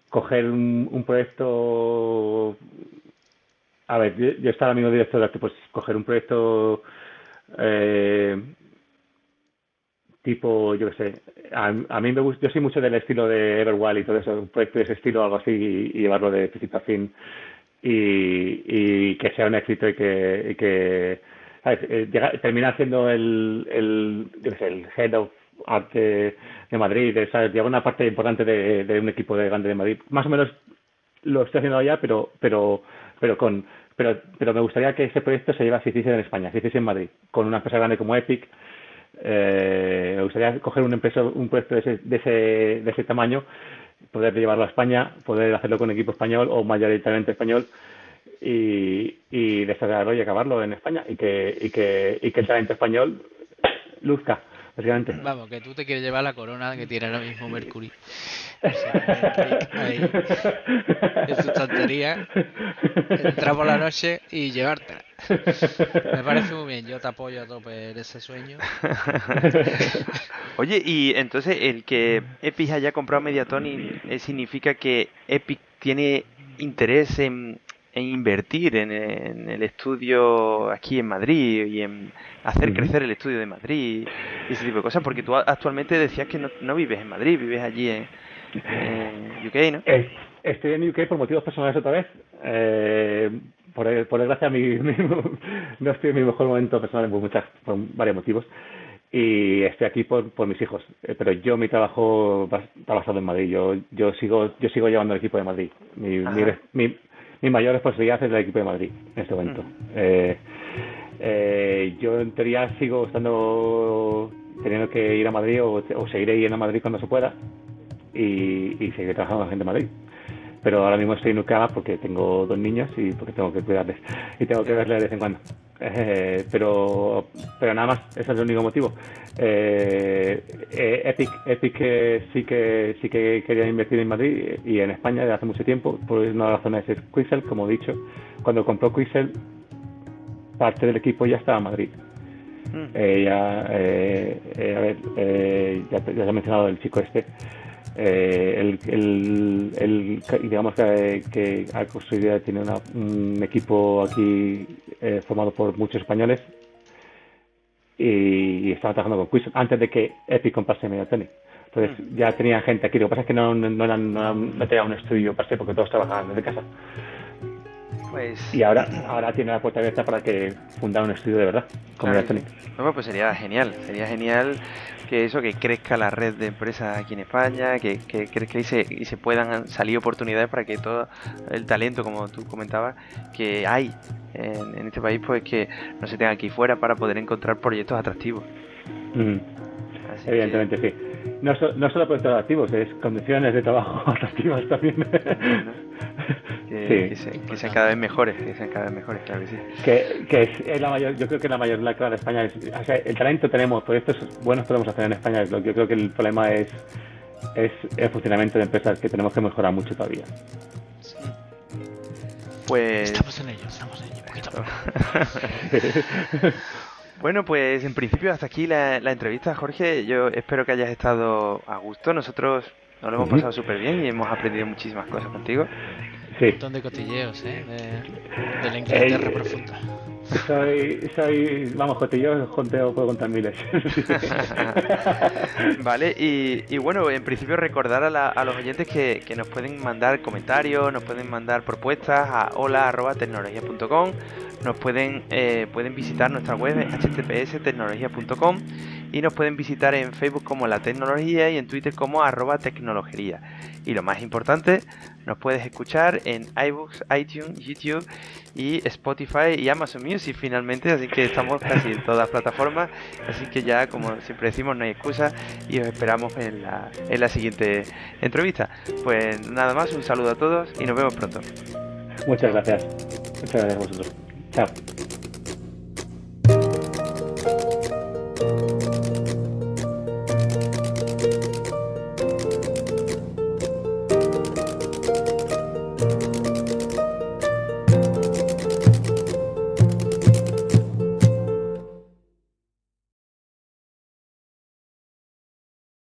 coger un proyecto. A ver, yo estaba amigo director de arte, pues coger un proyecto tipo, yo qué sé, a mí me gusta, yo soy mucho del estilo de Everwild y todo eso, un proyecto de ese estilo, algo así, y llevarlo de principio a fin y que sea un éxito y que ¿sabes? Terminar siendo el head of art de Madrid, ¿sabes? Llevar una parte importante de un equipo de grande de Madrid. Más o menos lo estoy haciendo allá, pero me gustaría que ese proyecto se hiciese en España, se hiciese en Madrid, con una empresa grande como Epic. Me gustaría coger un proyecto de ese tamaño, poder llevarlo a España, poder hacerlo con equipo español o mayoritariamente español y desarrollarlo y acabarlo en España y que el talento español luzca, básicamente. Vamos, que tú te quieres llevar la corona que tiene ahora mismo Mercury. Ahí, en su estantería, entrar por la noche y llevártela. Me parece muy bien, yo te apoyo a tope en ese sueño. Oye, y entonces el que Epic haya comprado Mediatonic significa que Epic tiene interés en invertir en el estudio aquí en Madrid y en hacer crecer el estudio de Madrid y ese tipo de cosas, porque tú actualmente decías que no vives en Madrid, vives allí en UK, ¿no? Estoy en UK por motivos personales otra vez. Por desgracia, no estoy en mi mejor momento personal por varios motivos. Y estoy aquí por mis hijos. Pero mi trabajo está basado en Madrid. Yo sigo llevando el equipo de Madrid. Mi mayor responsabilidad es el equipo de Madrid en este momento. Yo en teoría sigo teniendo que ir a Madrid o seguiré yendo a Madrid cuando se pueda y seguiré trabajando con la gente de Madrid. Pero ahora mismo estoy en UK porque tengo 2 niños y porque tengo que cuidarles y tengo que verles de vez en cuando. Pero nada más, ese es el único motivo. Epic sí que quería invertir en Madrid y en España desde hace mucho tiempo, por una de las razones es Quixel, como he dicho. Cuando compró Quixel, parte del equipo ya estaba en Madrid. Ya se ha mencionado el chico este. Digamos que ha construido, tiene un equipo aquí formado por muchos españoles y estaba trabajando con Quixel antes de que Epic comprase Mediatonic. Entonces ya tenía gente aquí. Lo que pasa es que no tenía un estudio para porque todos trabajaban desde casa. Pues... Y ahora tiene la puerta abierta para que fundar un estudio de verdad con Mediatonic. No, pues sería genial que crezca la red de empresas aquí en España, que crezca y se puedan salir oportunidades para que todo el talento, como tú comentabas, que hay en este país, pues que no se tenga aquí fuera para poder encontrar proyectos atractivos. Evidentemente sí. No solo proyectos atractivos, es condiciones de trabajo atractivas también. Que sean cada vez mejores, claro que sí. Que es la mayor, yo creo que la mayor lacra de España es, o sea, el talento tenemos, proyectos buenos podemos hacer en España. Yo creo que el problema es el funcionamiento de empresas, que tenemos que mejorar mucho todavía. Sí. Pues estamos en ello, poquito a poco. Bueno, pues en principio hasta aquí la entrevista, Jorge. Yo espero que hayas estado a gusto. Nosotros nos lo hemos pasado súper bien y hemos aprendido muchísimas cosas contigo. Sí. Un montón de cotilleos, de la Inglaterra profunda. Vamos, jonteo puedo contar miles. Vale, y bueno, en principio recordar a los oyentes que nos pueden mandar comentarios, nos pueden mandar propuestas a hola@tecnologia.com. pueden visitar nuestra web https://tecnologia.com y nos pueden visitar en Facebook como La Tecnología y en Twitter como @tecnologería. Y lo más importante, nos puedes escuchar en iBooks, iTunes, YouTube y Spotify y Amazon Music finalmente, así que estamos casi en todas las plataformas, así que ya, como siempre decimos, no hay excusa y os esperamos en la siguiente entrevista. Pues nada más, un saludo a todos y nos vemos pronto. Muchas gracias a vosotros. Chao.